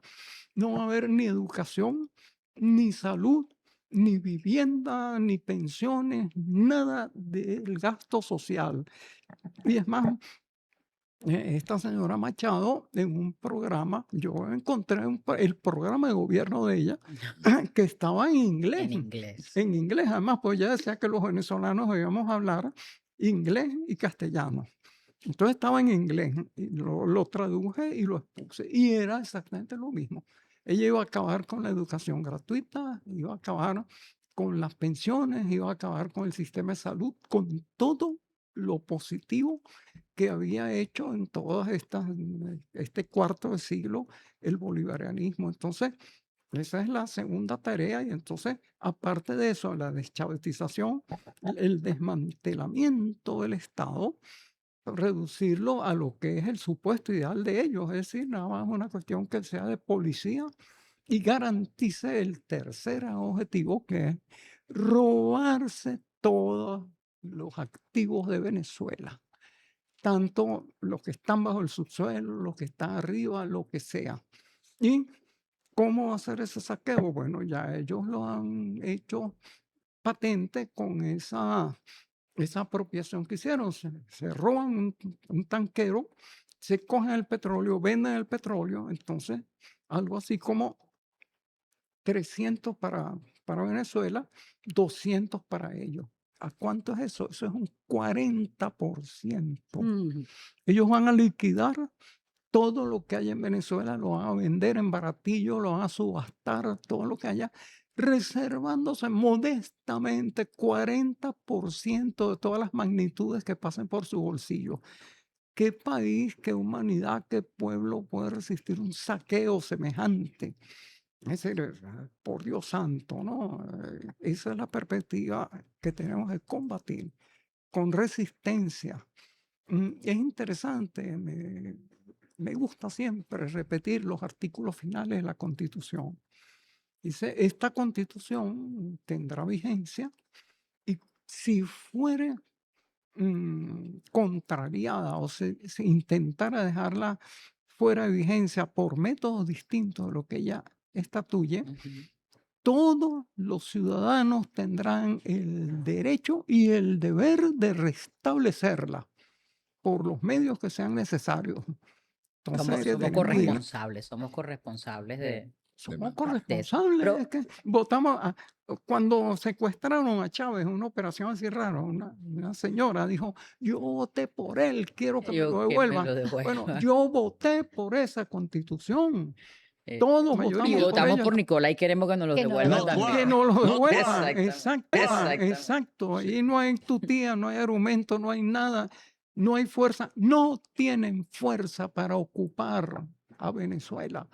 no va a haber ni educación, ni salud, ni vivienda, ni pensiones, nada del gasto social. Y es más, esta señora Machado, en un programa, yo encontré el programa de gobierno de ella, que estaba en inglés. En inglés. En inglés, además, pues ella decía que los venezolanos debíamos hablar inglés y castellano. Entonces estaba en inglés, y lo traduje y lo expuse, y era exactamente lo mismo. Ella iba a acabar con la educación gratuita, iba a acabar con las pensiones, iba a acabar con el sistema de salud, con todo lo positivo que había hecho en todas este cuarto de siglo el bolivarianismo. Entonces, esa es la segunda tarea. Y entonces, aparte de eso, la deschavetización, el desmantelamiento del Estado, reducirlo a lo que es el supuesto ideal de ellos, es decir, nada más una cuestión que sea de policía y garantice el tercer objetivo, que es robarse todos los activos de Venezuela, tanto los que están bajo el subsuelo, los que están arriba, lo que sea. ¿Y cómo hacer ese saqueo? Bueno, ya ellos lo han hecho patente con esa apropiación que hicieron. Se roban un tanquero, se cogen el petróleo, venden el petróleo, entonces algo así como 300 para Venezuela, 200 para ellos. ¿A cuánto es eso? Eso es un 40%. Ellos van a liquidar todo lo que hay en Venezuela, lo van a vender en baratillo, lo van a subastar, todo lo que haya, reservándose modestamente 40% de todas las magnitudes que pasen por su bolsillo. ¿Qué país, qué humanidad, qué pueblo puede resistir un saqueo semejante? Es decir, por Dios santo, ¿no? Esa es la perspectiva que tenemos de combatir con resistencia. Es interesante, me gusta siempre repetir los artículos finales de la Constitución. Dice, esta Constitución tendrá vigencia y si fuere contrariada o se intentara dejarla fuera de vigencia por métodos distintos de lo que ella estatuye, Ujú. todos los ciudadanos tendrán el derecho y el deber de restablecerla por los medios que sean necesarios. Entonces, Somos tenemos ahí somos corresponsables de somos más. de eso. corresponsables. Pero Es que votamos cuando secuestraron a Chávez en una operación así rara, una señora dijo, yo voté por él, quiero que me lo yo que me devuelvan. lo Bueno, devuelvan. yo voté por esa constitución. Eh, Todos Y y votamos por votamos ella. por Nicolás y queremos que nos lo Que no devuelvan lo Que también. nos lo No devuelvan. Exactamente. Exacto, Exactamente. exacto. Sí. Y no hay tutía, no hay argumento, no hay nada, no hay fuerza. No tienen fuerza para ocupar a Venezuela.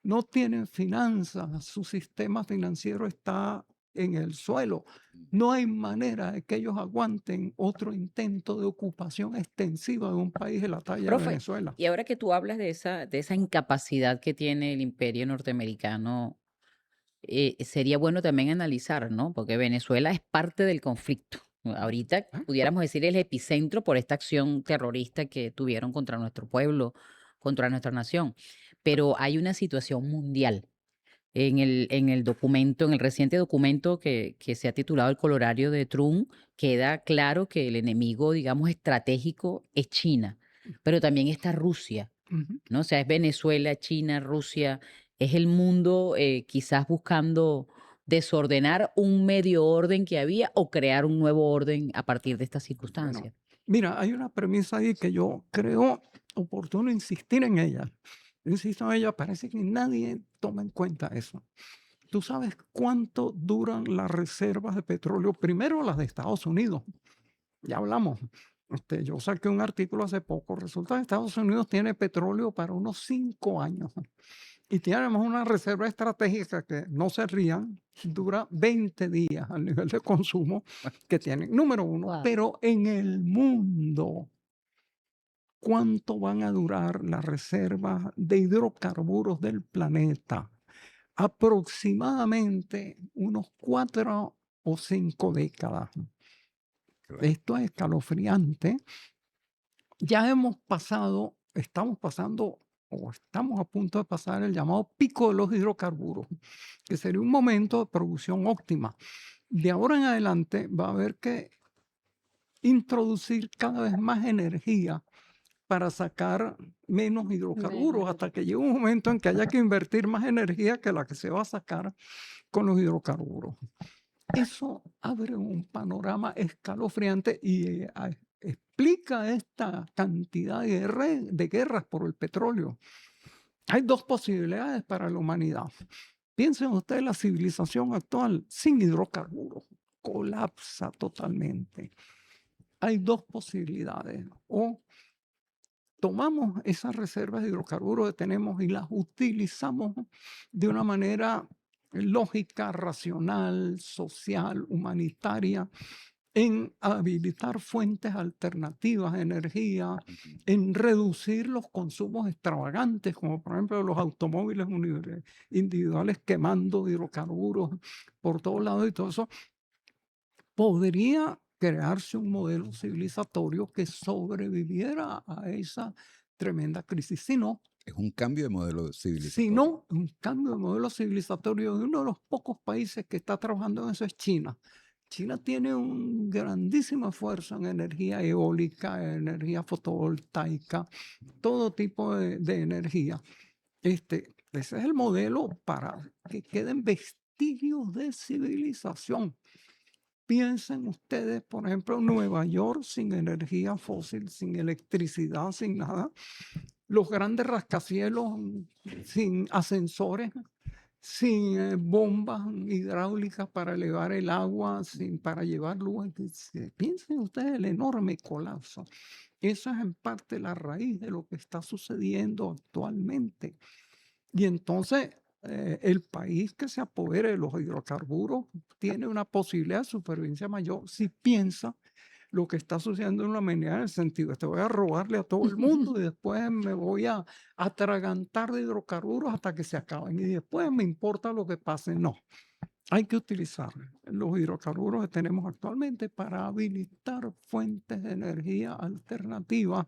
No tienen finanzas, su sistema financiero está en el suelo. No hay manera de que ellos aguanten otro intento de ocupación extensiva de un país de la talla de Profe, Venezuela. y ahora que tú hablas de esa incapacidad que tiene el imperio norteamericano, sería bueno también analizar, ¿no? Porque Venezuela es parte del conflicto. Ahorita ¿Eh? pudiéramos decir el epicentro por esta acción terrorista que tuvieron contra nuestro pueblo, contra nuestra nación. Pero hay una situación mundial. En el documento, en el reciente documento que se ha titulado El Colorario de Trump, queda claro que el enemigo, digamos, estratégico es China, pero también está Rusia, Ujú. ¿no? O sea, es Venezuela, China, Rusia, es el mundo quizás buscando desordenar un medio orden que había o crear un nuevo orden a partir de estas Bueno, circunstancias. mira, hay una premisa ahí que yo creo oportuno insistir en ella. Insisto en ella, parece que nadie toma en cuenta eso. ¿Tú sabes cuánto duran las reservas de petróleo? Primero las de Estados Unidos. Ya hablamos. Yo saqué un artículo hace poco. Resulta que Estados Unidos tiene petróleo para unos 5 años. Y tiene además una reserva estratégica que, no se rían, dura 20 días al nivel de consumo que tienen. Número uno. Wow. Pero en el mundo, ¿cuánto van a durar las reservas de hidrocarburos del planeta? Aproximadamente unos 4 o 5 décadas. Claro. Esto es escalofriante. Ya estamos pasando o estamos a punto de pasar el llamado pico de los hidrocarburos, que sería un momento de producción óptima. De ahora en adelante va a haber que introducir cada vez más energía para sacar menos hidrocarburos, hasta que llegue un momento en que haya que invertir más energía que la que se va a sacar con los hidrocarburos. Eso abre un panorama escalofriante y explica esta cantidad de guerras por el petróleo. Hay 2 posibilidades para la humanidad. Piensen ustedes, la civilización actual sin hidrocarburos colapsa totalmente. Hay 2 posibilidades. O tomamos esas reservas de hidrocarburos que tenemos y las utilizamos de una manera lógica, racional, social, humanitaria, en habilitar fuentes alternativas de energía, Ujú. en reducir los consumos extravagantes, como por ejemplo los automóviles individuales quemando hidrocarburos por todos lados y todo eso. Podría crearse un modelo civilizatorio que sobreviviera a esa tremenda crisis. Si no, Es un cambio de modelo civilizatorio. un cambio de modelo civilizatorio, de uno de los pocos países que está trabajando en eso es China. China tiene un grandísimo esfuerzo en energía eólica, energía fotovoltaica, todo tipo de energía. Ese es el modelo para que queden vestigios de civilización. Piensen ustedes, por ejemplo, en Nueva York sin energía fósil, sin electricidad, sin nada. Los grandes rascacielos sin ascensores, sin bombas hidráulicas para elevar el agua, para llevar luz. Piensen ustedes el enorme colapso. Eso es en parte la raíz de lo que está sucediendo actualmente. Y entonces el país que se apodere de los hidrocarburos tiene una posibilidad de supervivencia mayor si piensa lo que está sucediendo en la humanidad, en el sentido de te voy a robarle a todo el mundo y después me voy a atragantar de hidrocarburos hasta que se acaben y después me importa lo que pase. No, hay que utilizar los hidrocarburos que tenemos actualmente para habilitar fuentes de energía alternativas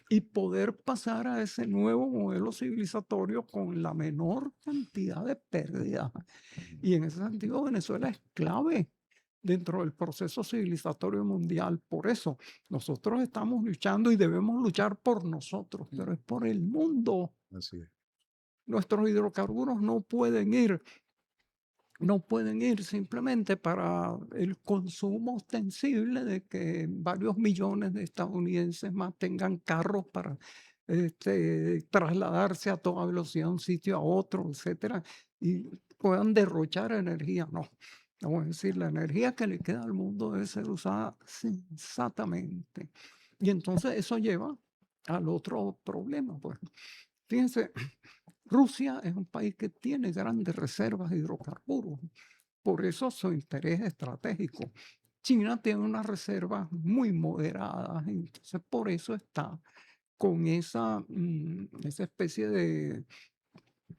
y poder pasar a ese nuevo modelo civilizatorio con la menor cantidad de pérdidas. Y en ese sentido, Venezuela es clave dentro del proceso civilizatorio mundial. Por eso nosotros estamos luchando y debemos luchar por nosotros, pero es por el mundo. Así es. Nuestros hidrocarburos no pueden ir simplemente para el consumo ostensible de que varios millones de estadounidenses más tengan carros para trasladarse a toda velocidad de un sitio a otro, etcétera, y puedan derrochar energía. No, vamos a decir, la energía que le queda al mundo debe ser usada sensatamente. Y entonces eso lleva al otro problema. Pues. Fíjense, Rusia es un país que tiene grandes reservas de hidrocarburos, por eso su interés estratégico. China tiene unas reservas muy moderadas, entonces por eso está con esa especie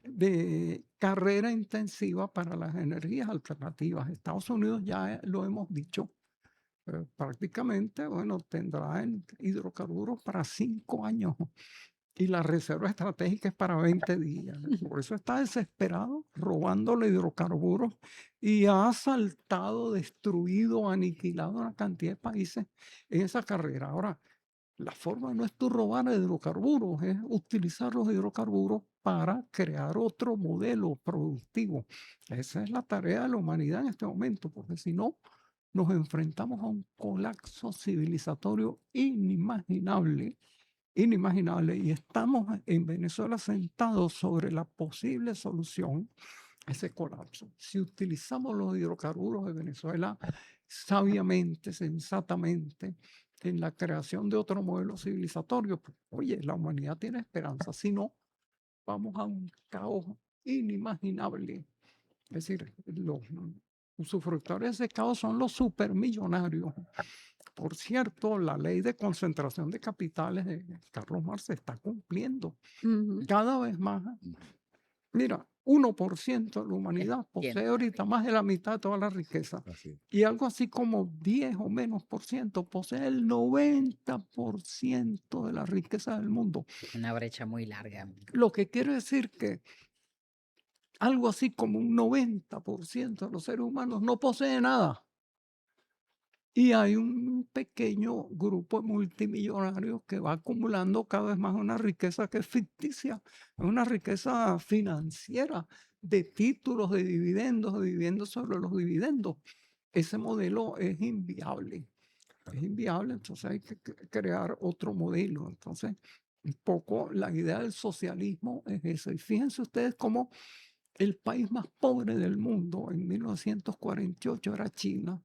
de carrera intensiva para las energías alternativas. Estados Unidos, ya lo hemos dicho, prácticamente, bueno, tendrá hidrocarburos para 5 años y la reserva estratégica es para 20 días. Por eso está desesperado, robándole hidrocarburos y ha asaltado, destruido, aniquilado una cantidad de países en esa carrera. Ahora, la forma no es tú robar hidrocarburos, es utilizar los hidrocarburos para crear otro modelo productivo. Esa es la tarea de la humanidad en este momento, porque si no, nos enfrentamos a un colapso civilizatorio inimaginable y estamos en Venezuela sentados sobre la posible solución a ese colapso. Si utilizamos los hidrocarburos de Venezuela sabiamente, sensatamente, en la creación de otro modelo civilizatorio, pues, oye, la humanidad tiene esperanza. Si no, vamos a un caos inimaginable. Es decir, los usufructores de ese caos son los supermillonarios. Por cierto, la ley de concentración de capitales de Carlos Marx se está cumpliendo Ujú. cada vez más. Mira, 1% de la humanidad posee ahorita más de la mitad de toda la riqueza. Así es. Y algo así como 10 o menos por ciento posee el 90% de la riqueza del mundo. Una brecha muy larga. Lo que quiere decir que algo así como un 90% de los seres humanos no posee nada. Y hay un pequeño grupo de multimillonarios que va acumulando cada vez más una riqueza que es ficticia, una riqueza financiera de títulos, de dividendos, viviendo sobre los dividendos. Ese modelo es inviable. Es inviable, entonces hay que crear otro modelo. Entonces, un poco la idea del socialismo es esa. Y fíjense ustedes cómo el país más pobre del mundo en 1948 era China.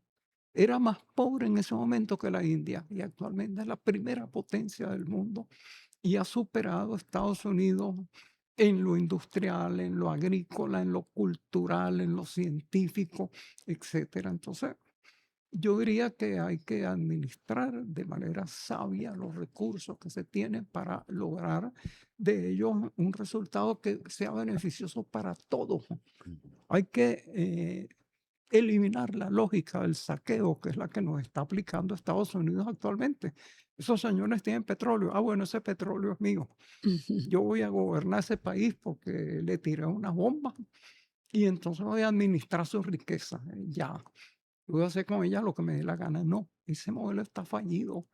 Era más pobre en ese momento que la India y actualmente es la primera potencia del mundo y ha superado a Estados Unidos en lo industrial, en lo agrícola, en lo cultural, en lo científico, etcétera. Entonces, yo diría que hay que administrar de manera sabia los recursos que se tienen para lograr de ellos un resultado que sea beneficioso para todos. Hay que eliminar la lógica del saqueo, que es la que nos está aplicando Estados Unidos actualmente. Esos señores tienen petróleo. Ah, bueno, ese petróleo es mío. Yo voy a gobernar ese país porque le tiré unas bombas y entonces voy a administrar su riqueza. Ya, voy a hacer con ella lo que me dé la gana. No, ese modelo está fallido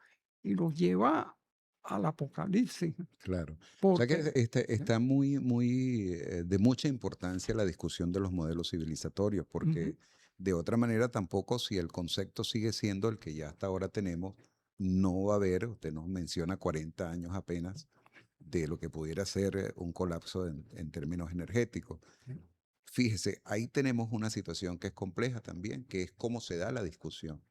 y los lleva al apocalipsis. Claro. O sea que Porque, está muy, muy de mucha importancia la discusión de los modelos civilizatorios, porque de otra manera tampoco, si el concepto sigue siendo el que ya hasta ahora tenemos, no va a haber, usted nos menciona 40 años apenas, de lo que pudiera ser un colapso en términos energéticos. Fíjese, ahí tenemos una situación que es compleja también, que es cómo se da la discusión.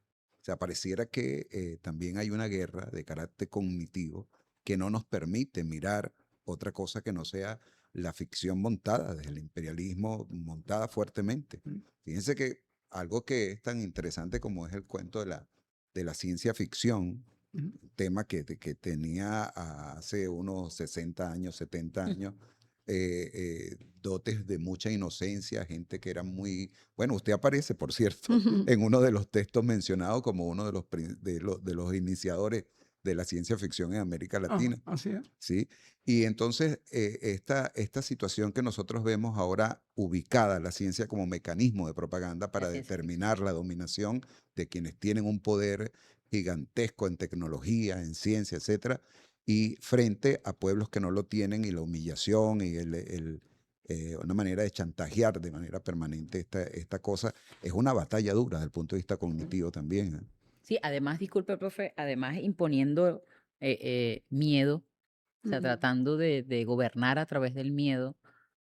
O sea, pareciera que también hay una guerra de carácter cognitivo que no nos permite mirar otra cosa que no sea la ficción montada desde el imperialismo, montada fuertemente. Fíjense que algo que es tan interesante como es el cuento de la ciencia ficción, tema que tenía hace unos 60 años, 70 años, dotes de mucha inocencia, gente que era muy, bueno, usted aparece, por cierto, Ujú. en uno de los textos mencionados como uno de los iniciadores de la ciencia ficción en América Ah, Latina. así es. ¿Sí? Y entonces esta situación que nosotros vemos ahora ubicada, la ciencia como mecanismo de propaganda La para ciencia ficción. determinar la dominación de quienes tienen un poder gigantesco en tecnología, en ciencia, etcétera, y frente a pueblos que no lo tienen y la humillación y una manera de chantajear de manera permanente esta cosa es una batalla dura desde el punto de vista cognitivo también. ¿Eh? Sí, además, disculpe, profe, además imponiendo miedo, o sea, Ujú. tratando de gobernar a través del miedo,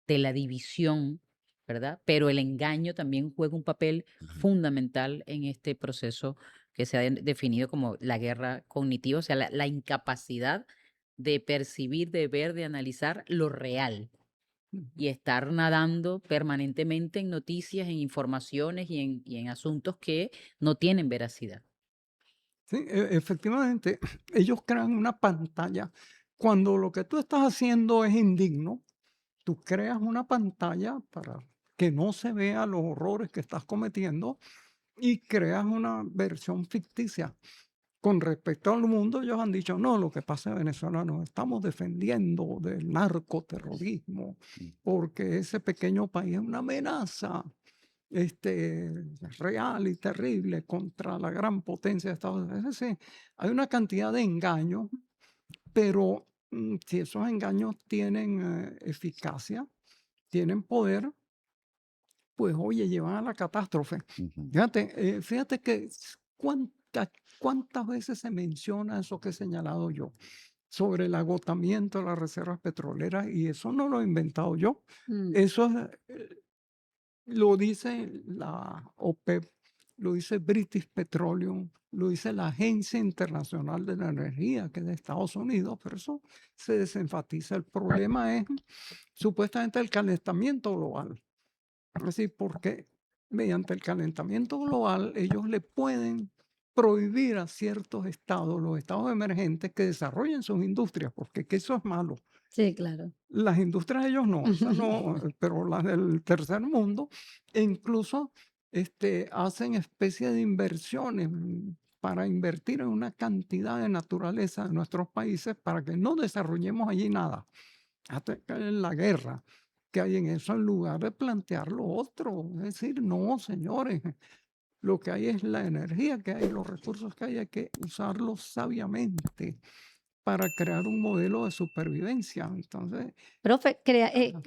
de la división, ¿verdad? Pero el engaño también juega un papel Ajá. fundamental en este proceso que se ha definido como la guerra cognitiva, o sea, la incapacidad de percibir, de ver, de analizar lo real y estar nadando permanentemente en noticias, en informaciones y en asuntos que no tienen veracidad. Sí, efectivamente, ellos crean una pantalla. Cuando lo que tú estás haciendo es indigno, tú creas una pantalla para que no se vea los horrores que estás cometiendo y creas una versión ficticia. Con respecto al mundo, ellos han dicho, no, lo que pasa en Venezuela nos estamos defendiendo del narcoterrorismo, Mm. porque ese pequeño país es una amenaza real y terrible contra la gran potencia de Estados Unidos. Es decir, hay una cantidad de engaños, pero si esos engaños tienen eficacia, tienen poder, pues oye, llevan a la catástrofe. Ujú. Fíjate que cuántas veces se menciona eso que he señalado yo sobre el agotamiento de las reservas petroleras y eso no lo he inventado yo. Mm. Eso es, lo dice la OPEP, lo dice British Petroleum, lo dice la Agencia Internacional de la Energía, que es de Estados Unidos, pero eso se desenfatiza. El problema es supuestamente el calentamiento global. Es decir, porque mediante el calentamiento global ellos le pueden prohibir a ciertos estados, los estados emergentes, que desarrollen sus industrias, porque que eso es malo. Sí, claro. Las industrias ellos no, esas no, pero las del tercer mundo, e incluso hacen especie de inversiones para invertir en una cantidad de naturaleza de nuestros países para que no desarrollemos allí nada. Hasta que en la guerra que hay en eso, en lugar de plantear lo otro. Es decir, no, señores, lo que hay es la energía que hay, los recursos que hay que usarlos sabiamente para crear un modelo de supervivencia. Entonces, Profe, ajá,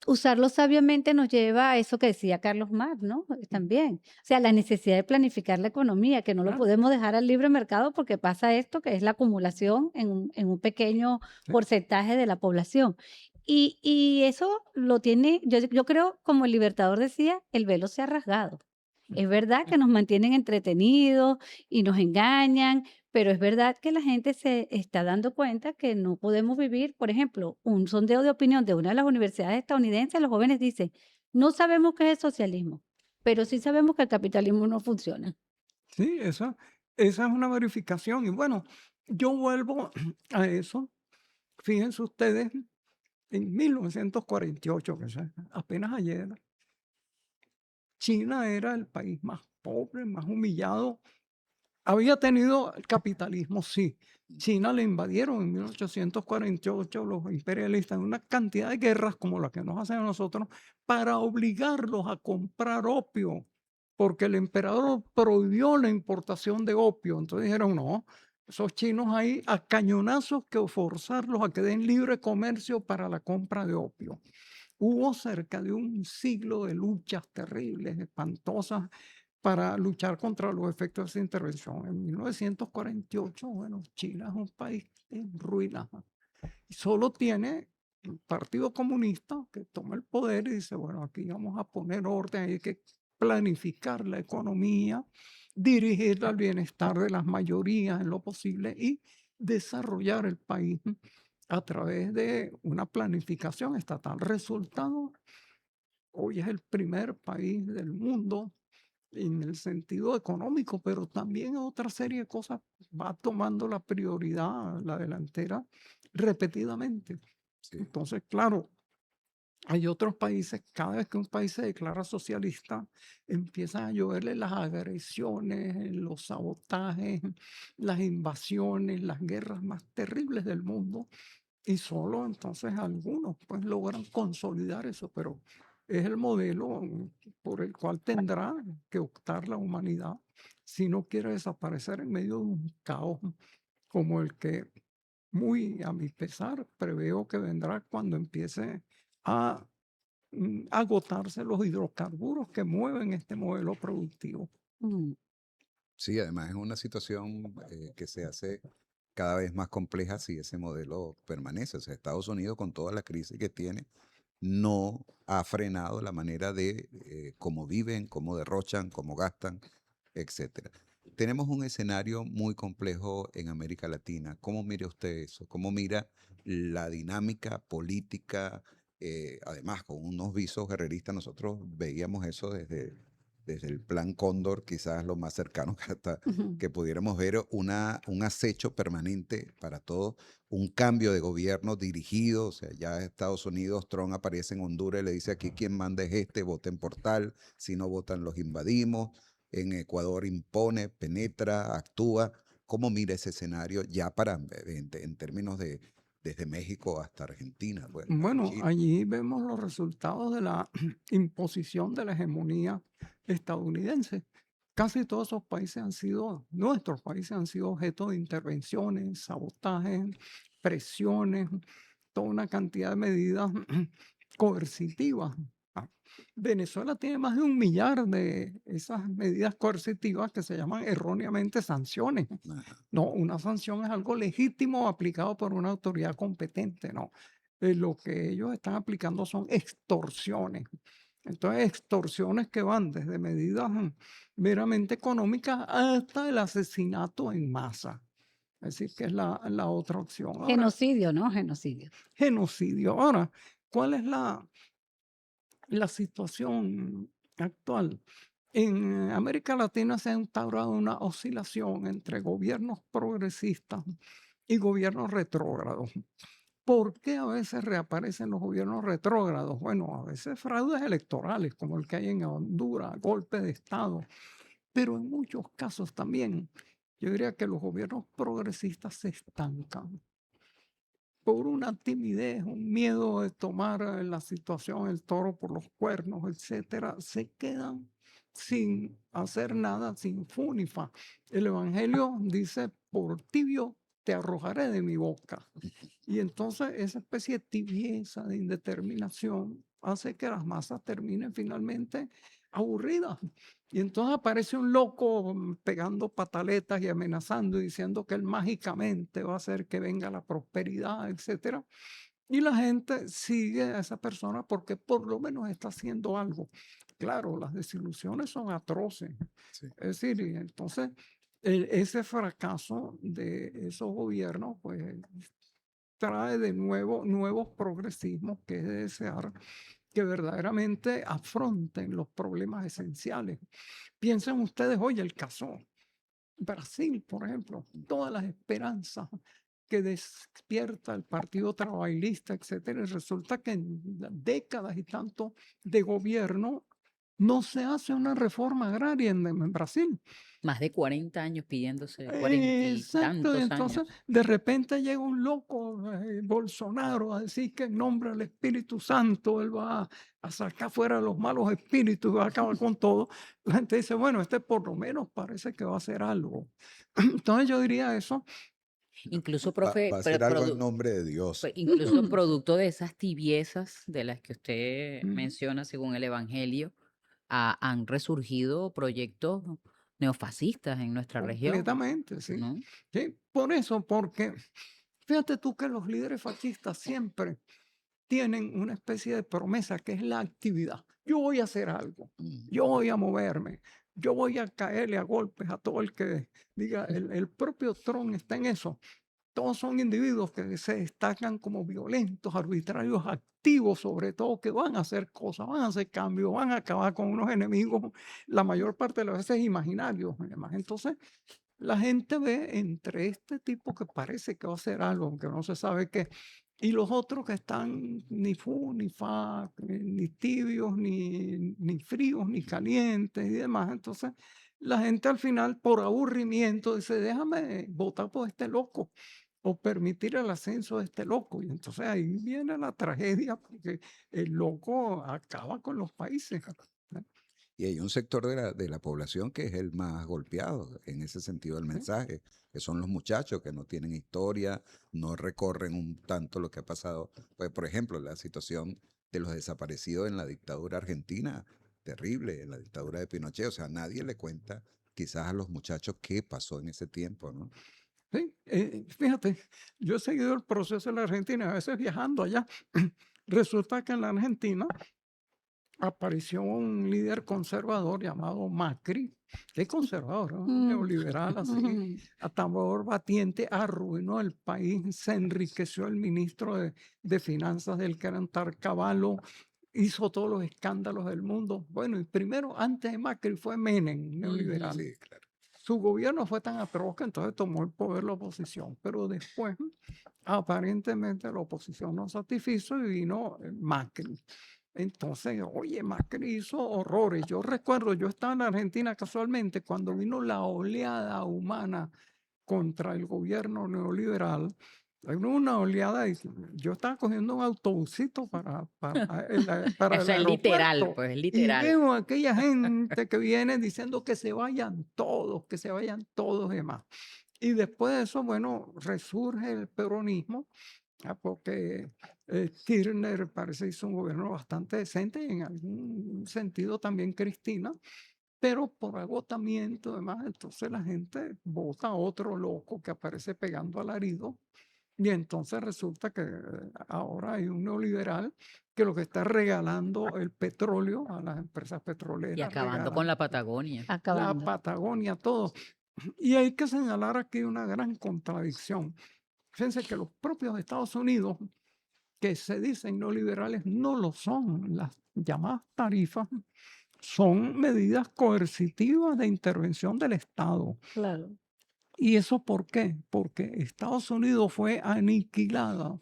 usarlo sabiamente nos lleva a eso que decía Carlos Marx, ¿no? También. O sea, la necesidad de planificar la economía, que no lo claro, podemos dejar al libre mercado porque pasa esto, que es la acumulación en un pequeño sí, porcentaje de la población. Y eso lo tiene, yo creo, como el Libertador decía, el velo se ha rasgado. Es verdad que nos mantienen entretenidos y nos engañan, pero es verdad que la gente se está dando cuenta que no podemos vivir, por ejemplo, un sondeo de opinión de una de las universidades estadounidenses, los jóvenes dicen, no sabemos qué es el socialismo, pero sí sabemos que el capitalismo no funciona. sí, esa es una verificación. Y bueno, yo vuelvo a eso. Fíjense ustedes, en 1948, que es apenas ayer, China era el país más pobre, más humillado. Había tenido el capitalismo, sí. China le invadieron en 1848 los imperialistas en una cantidad de guerras como la que nos hacen a nosotros para obligarlos a comprar opio, porque el emperador prohibió la importación de opio. Entonces dijeron, no, esos chinos ahí a cañonazos que forzarlos a que den libre comercio para la compra de opio. Hubo cerca de un siglo de luchas terribles, espantosas, para luchar contra los efectos de esa intervención. En 1948, bueno, China es un país en ruinas. ¿No? Y solo tiene el Partido Comunista que toma el poder y dice, bueno, aquí vamos a poner orden, hay que planificar la economía, dirigirla al bienestar de las mayorías en lo posible y desarrollar el país a través de una planificación estatal. Resultado, hoy es el primer país del mundo en el sentido económico, pero también otra serie de cosas va tomando la prioridad, la delantera, repetidamente. Sí. Entonces, claro, Hay otros países, cada vez que un país se declara socialista, empiezan a lloverle las agresiones, los sabotajes, las invasiones, las guerras más terribles del mundo. Y solo entonces algunos pues logran consolidar eso, pero es el modelo por el cual tendrá que optar la humanidad si no quiere desaparecer en medio de un caos como el que, muy a mi pesar, preveo que vendrá cuando empiece a agotarse los hidrocarburos que mueven este modelo productivo. Mm. Sí, además es una situación que se hace cada vez más compleja si ese modelo permanece. O sea, Estados Unidos, con toda la crisis que tiene, no ha frenado la manera de cómo viven, cómo derrochan, cómo gastan, etcétera. Tenemos un escenario muy complejo en América Latina. ¿Cómo mira usted eso? ¿Cómo mira la dinámica política? Además, con unos visos guerreristas, nosotros veíamos eso desde el Plan Cóndor, quizás lo más cercano Ujú. que pudiéramos ver un acecho permanente para todos, un cambio de gobierno dirigido. O sea, ya Estados Unidos, Trump aparece en Honduras y le dice: aquí quien manda es este, voten por tal, si no votan los invadimos. En Ecuador impone, penetra, actúa. ¿Cómo mira ese escenario ya en términos de desde México hasta Argentina? Bueno, Bueno, Chile. allí vemos los resultados de la imposición de la hegemonía estadounidense. Casi todos esos países han sido, nuestros países han sido objeto de intervenciones, sabotajes, presiones, toda una cantidad de medidas coercitivas. Ah, Venezuela tiene más de 1 millar de esas medidas coercitivas que se llaman erróneamente sanciones. Ajá. No, una sanción es algo legítimo aplicado por una autoridad competente, no. Lo que ellos están aplicando son extorsiones. Entonces, extorsiones que van desde medidas meramente económicas hasta el asesinato en masa. Es decir, que es la otra opción. Ahora, Genocidio, ¿no? Genocidio. genocidio. Ahora, ¿cuál es la situación actual? En América Latina se ha instaurado una oscilación entre gobiernos progresistas y gobiernos retrógrados. ¿Por qué a veces reaparecen los gobiernos retrógrados? Bueno, a veces fraudes electorales, como el que hay en Honduras, golpe de Estado, pero en muchos casos también, yo diría que los gobiernos progresistas se estancan por una timidez, un miedo de tomar la situación, el toro por los cuernos, etcétera, se quedan sin hacer nada, sin fu ni fa. El Evangelio dice: por tibio te arrojaré de mi boca. Y entonces esa especie de tibieza, de indeterminación, hace que las masas terminen finalmente aburridas. Y entonces aparece un loco pegando pataletas y amenazando y diciendo que él mágicamente va a hacer que venga la prosperidad, etcétera. Y la gente sigue a esa persona porque por lo menos está haciendo algo. Claro, las desilusiones son atroces. Sí. Es decir, y entonces ese fracaso de esos gobiernos, pues trae de nuevo nuevos progresismos, que es de desear que verdaderamente afronten los problemas esenciales. Piensen ustedes, oye, el caso Brasil, por ejemplo, todas las esperanzas que despierta el Partido Trabalhista, etcétera, y resulta que en décadas y tanto de gobierno no se hace una reforma agraria en Brasil. Más de 40 años pidiéndose, 40 y Exacto, y tantos entonces años. de repente llega un loco, Bolsonaro, a decir que en nombre del Espíritu Santo él va a sacar fuera los malos espíritus y va a acabar con todo. La gente dice: bueno, este por lo menos parece que va a hacer algo. Entonces yo diría eso. Incluso, Va profe, a hacer algo en nombre de Dios. incluso producto de esas tibiezas de las que usted Mm, menciona según el Evangelio, han resurgido proyectos neofascistas en nuestra región, completamente, sí. ¿no? Sí, por eso, porque fíjate tú que los líderes fascistas siempre tienen una especie de promesa que es la actividad. Yo voy a hacer algo, yo voy a moverme, yo voy a caerle a golpes a todo el que diga. El propio Trump está en eso. Todos son individuos que se destacan como violentos, arbitrarios, activos, sobre todo, que van a hacer cosas, van a hacer cambios, van a acabar con unos enemigos, la mayor parte de las veces imaginarios. Además, entonces, la gente ve entre este tipo que parece que va a hacer algo, aunque no se sabe qué, y los otros que están ni fu, ni fa, ni tibios, ni fríos, ni calientes y demás. Entonces, la gente al final, por aburrimiento, dice, déjame votar por este loco o permitir el ascenso de este loco. Y entonces ahí viene la tragedia, porque el loco acaba con los países. ¿no? Y hay un sector de la población que es el más golpeado en ese sentido del ¿Sí? mensaje, que son los muchachos que no tienen historia, no recorren un tanto lo que ha pasado. Pues, por ejemplo, la situación de los desaparecidos en la dictadura argentina, terrible, en la dictadura de Pinochet. O sea, nadie le cuenta quizás a los muchachos qué pasó en ese tiempo, ¿no? Sí, fíjate, yo he seguido el proceso en la Argentina, a veces viajando allá. Resulta que en la Argentina apareció un líder conservador llamado Macri, que es conservador, ¿no? Mm. Neoliberal, así, a tambor batiente, arruinó el país, se enriqueció el ministro de Finanzas del que era Cavallo, hizo todos los escándalos del mundo. Bueno, y primero, antes de Macri, fue Menem, neoliberal. Sí, claro. Su gobierno fue tan atroz que entonces tomó el poder la oposición, pero después aparentemente la oposición no satisfizo y vino Macri. Entonces, oye, Macri hizo horrores. Yo recuerdo, yo estaba en Argentina casualmente cuando vino la oleada humana contra el gobierno neoliberal. Hay una oleada y yo estaba cogiendo un autobusito para el Eso es literal, aeropuerto pues, es y literal. veo a aquella gente que viene diciendo que se vayan todos y demás. Y después de eso, bueno, resurge el peronismo, porque Kirchner parece hizo un gobierno bastante decente y en algún sentido también Cristina, pero por agotamiento además, entonces la gente vota a otro loco que aparece pegando alarido y entonces resulta que ahora hay un neoliberal que lo que está regalando el petróleo a las empresas Y petroleras, acabando con regalan la Patagonia. la Acabando. Patagonia, todo. Y hay que señalar aquí una gran contradicción. Fíjense que los propios Estados Unidos, que se dicen neoliberales, no lo son. Las llamadas tarifas son medidas coercitivas de intervención del Estado. Claro. ¿Y eso por qué? Porque Estados Unidos fue aniquilada.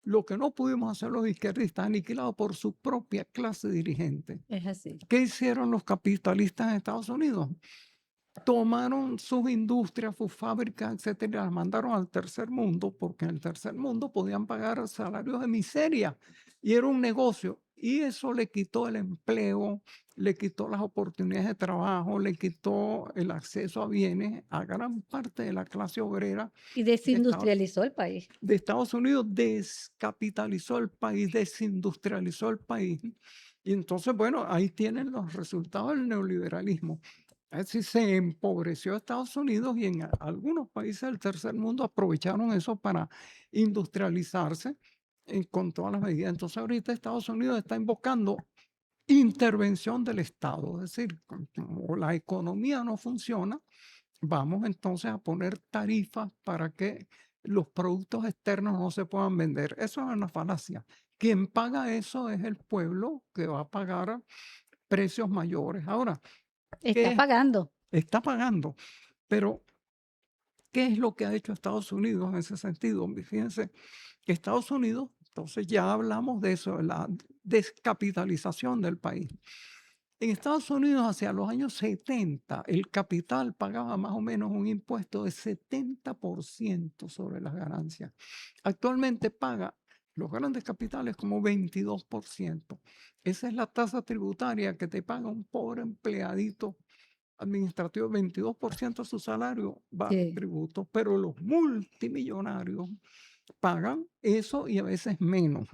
Lo que no pudimos hacer los izquierdistas, aniquilado por su propia clase dirigente. Es así. ¿Qué hicieron los capitalistas en Estados Unidos? Tomaron sus industrias, sus fábricas, etcétera, y las mandaron al tercer mundo, porque en el tercer mundo podían pagar salarios de miseria y era un negocio. Y eso le quitó el empleo, le quitó las oportunidades de trabajo, le quitó el acceso a bienes a gran parte de la clase obrera Y de Estados, desindustrializó el país. de Estados Unidos, descapitalizó el país, desindustrializó el país. Y entonces, bueno, ahí tienen los resultados del neoliberalismo. Es decir, se empobreció Estados Unidos y en algunos países del tercer mundo aprovecharon eso para industrializarse con todas las medidas. Entonces ahorita Estados Unidos está invocando intervención del Estado, es decir, como la economía no funciona, vamos entonces a poner tarifas para que los productos externos no se puedan vender. Eso es una falacia. Quien paga eso es el pueblo que va a pagar precios mayores. Ahora, Está ¿qué pagando. está pagando? Pero, ¿qué es lo que ha hecho Estados Unidos en ese sentido? Fíjense, que Estados Unidos, entonces ya hablamos de eso, de la descapitalización del país. En Estados Unidos, hacia los años 70, el capital pagaba más o menos un impuesto de 70% sobre las ganancias. Actualmente paga los grandes capitales como 22%. Esa es la tasa tributaria que te paga un pobre empleadito administrativo, 22% de su salario va a Sí. tributo, pero los multimillonarios pagan eso y a veces menos.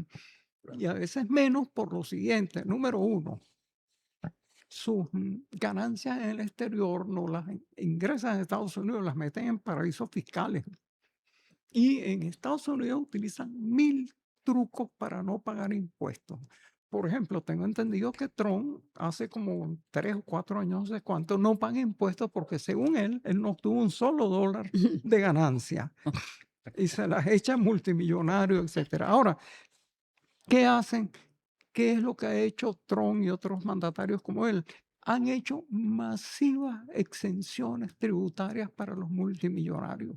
Y a veces menos por lo siguiente. Número uno, sus ganancias en el exterior no las ingresan en Estados Unidos, las meten en paraísos fiscales. Y en Estados Unidos utilizan 1000 trucos para no pagar impuestos. Por ejemplo, tengo entendido que Trump hace como 3 o 4 años, no sé cuánto, no paga impuestos porque según él no obtuvo un solo dólar de ganancia y se las echa multimillonarios, etcétera. Ahora, ¿qué hacen? ¿Qué es lo que ha hecho Trump y otros mandatarios como él? Han hecho masivas exenciones tributarias para los multimillonarios.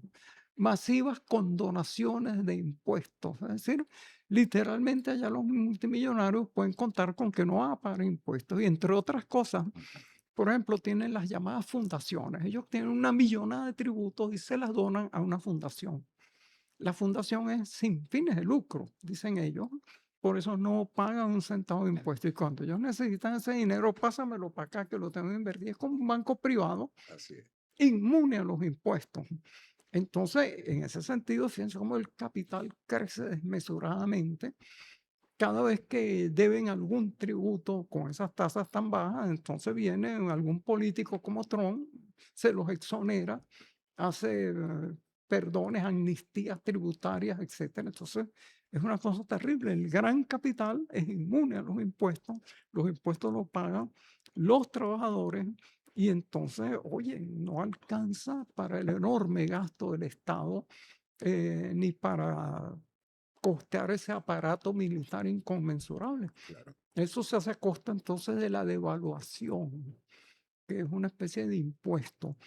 masivas condonaciones de impuestos. Es decir, literalmente allá los multimillonarios pueden contar con que no van a pagar impuestos. Y entre otras cosas, por ejemplo, tienen las llamadas fundaciones. Ellos tienen una millonada de tributos y se las donan a una fundación. La fundación es sin fines de lucro, dicen ellos. Por eso no pagan un centavo de impuesto. Y cuando ellos necesitan ese dinero, pásamelo para acá que lo tengo que invertir. Es como un banco privado Así es. inmune a los impuestos. Entonces, en ese sentido, fíjense cómo el capital crece desmesuradamente. Cada vez que deben algún tributo con esas tasas tan bajas, entonces viene algún político como Trump, se los exonera, hace perdones, amnistías tributarias, etcétera. Entonces, es una cosa terrible. El gran capital es inmune a los impuestos los pagan los trabajadores y entonces, oye, no alcanza para el enorme gasto del Estado ni para costear ese aparato militar inconmensurable. Claro. Eso se hace a costa entonces de la devaluación, que es una especie de impuesto.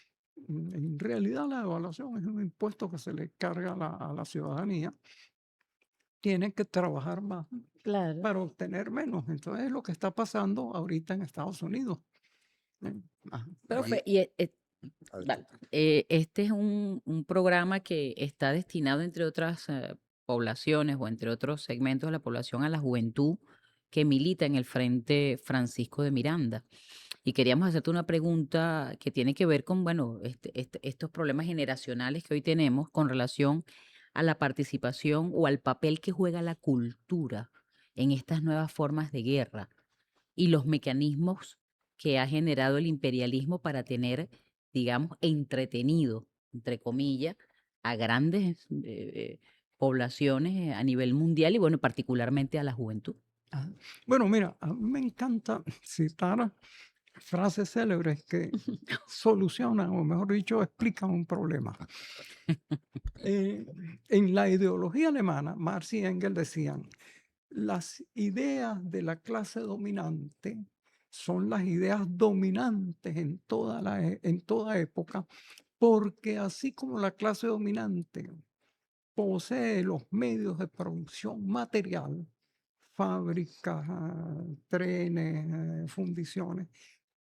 En realidad la devaluación es un impuesto que se le carga a la ciudadanía. Tienen que trabajar más Claro. para obtener menos. Entonces es lo que está pasando ahorita en Estados Unidos. Ajá. Profe, Y- y Adelante. este es un programa que está destinado, entre otras poblaciones o entre otros segmentos de la población, a la juventud que milita en el Frente Francisco de Miranda. Y queríamos hacerte una pregunta que tiene que ver con, bueno, estos problemas generacionales que hoy tenemos con relación a la participación o al papel que juega la cultura en estas nuevas formas de guerra y los mecanismos que ha generado el imperialismo para tener, digamos, entretenido, entre comillas, a grandes poblaciones a nivel mundial y, bueno, particularmente a la juventud. Ajá. Bueno, mira, a mí me encanta citar frases célebres que solucionan, o mejor dicho, explican un problema. En la ideología alemana, Marx y Engels decían, las ideas de la clase dominante son las ideas dominantes en toda época, porque así como la clase dominante posee los medios de producción material, fábricas, trenes, fundiciones,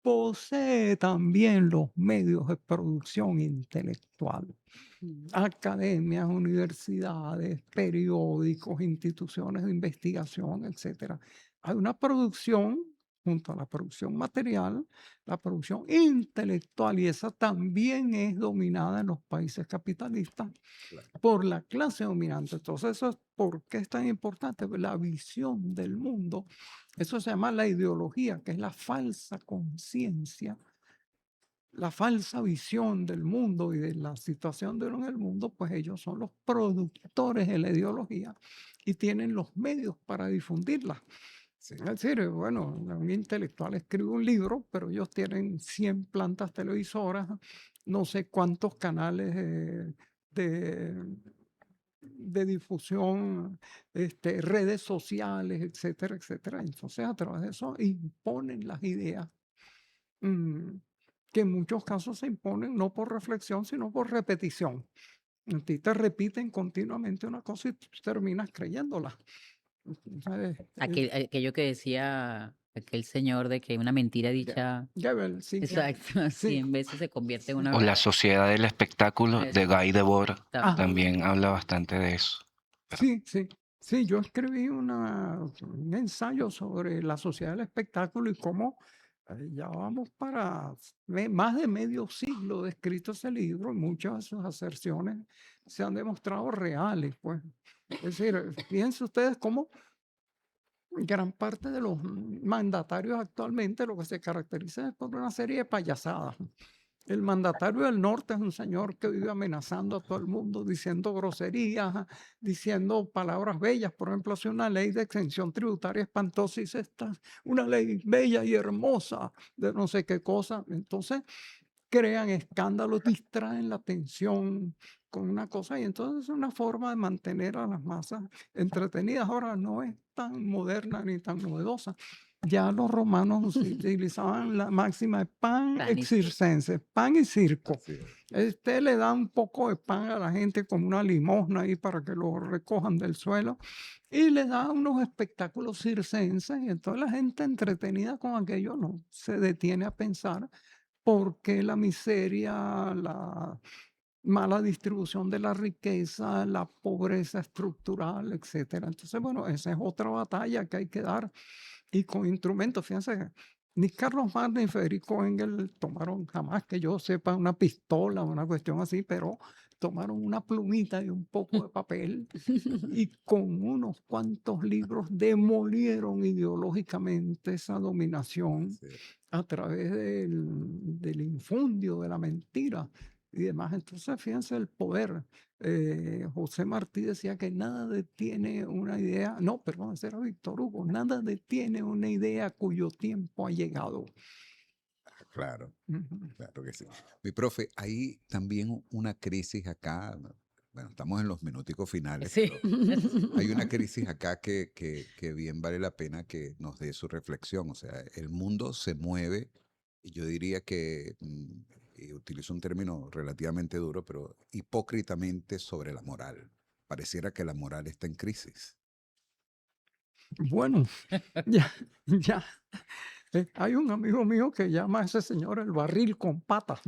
posee también los medios de producción intelectual, academias, universidades, periódicos, instituciones de investigación, etcétera. Hay una producción junto a la producción material, la producción intelectual, y esa también es dominada en los países capitalistas Claro. por la clase dominante. Entonces, eso es por qué es tan importante, la visión del mundo. Eso se llama la ideología, que es la falsa conciencia, la falsa visión del mundo y de la situación de uno en el mundo, pues ellos son los productores de la ideología y tienen los medios para difundirla. Sí. Es decir, bueno, un intelectual escribe un libro, pero ellos tienen 100 plantas televisoras, no sé cuántos canales de difusión, redes sociales, etcétera, etcétera. Entonces, a través de eso imponen las ideas. Que en muchos casos se imponen no por reflexión, sino por repetición. A ti te repiten continuamente una cosa y tú terminas creyéndola. Entonces, Aquello que decía aquel señor de que una mentira dicha, Goebbels, sí, exacto, sí, 100 veces se convierte en sí. una O La verdad. Sociedad del Espectáculo de Exacto. Guy Debord Ajá. también habla bastante de eso. Sí, sí. Sí, yo escribí un ensayo sobre la sociedad del espectáculo y cómo ya vamos para más de medio siglo de escrito ese libro y muchas de sus aserciones se han demostrado reales, pues. Es decir, fíjense ustedes cómo gran parte de los mandatarios actualmente lo que se caracteriza es por una serie de payasadas. El mandatario del norte es un señor que vive amenazando a todo el mundo, diciendo groserías, diciendo palabras bellas. Por ejemplo, hace una ley de exención tributaria espantosa y dice, esta es una ley bella y hermosa de no sé qué cosa. Entonces, crean escándalos, distraen la atención con una cosa y entonces es una forma de mantener a las masas entretenidas. Ahora no es tan moderna ni tan novedosa. Ya los romanos utilizaban la máxima de pan Pan y ex circo. circenses, pan y circo. Así es. Este le da un poco de pan a la gente como una limosna ahí para que lo recojan del suelo y le da unos espectáculos circenses y entonces la gente entretenida con aquello no se detiene a pensar por qué la miseria, la mala distribución de la riqueza, la pobreza estructural, etcétera. Entonces, bueno, esa es otra batalla que hay que dar y con instrumentos. Fíjense, ni Carlos Marx ni Federico Engel tomaron jamás que yo sepa una pistola o una cuestión así, pero tomaron una plumita y un poco de papel y con unos cuantos libros demolieron ideológicamente esa dominación Así es. a través del infundio, de la mentira y demás. Entonces, fíjense el poder. José Martí decía que nada detiene una idea, no, perdón, ese era Víctor Hugo, nada detiene una idea cuyo tiempo ha llegado. Claro, Ujú. claro que sí. Mi profe, hay también una crisis acá. Bueno, estamos en los minuticos finales, Sí. pero hay una crisis acá que bien vale la pena que nos dé su reflexión. O sea, el mundo se mueve y yo diría que, y utilizo un término relativamente duro, pero hipócritamente sobre la moral. Pareciera que la moral está en crisis. Bueno, ya, ya. Hay un amigo mío que llama a ese señor el barril con patas.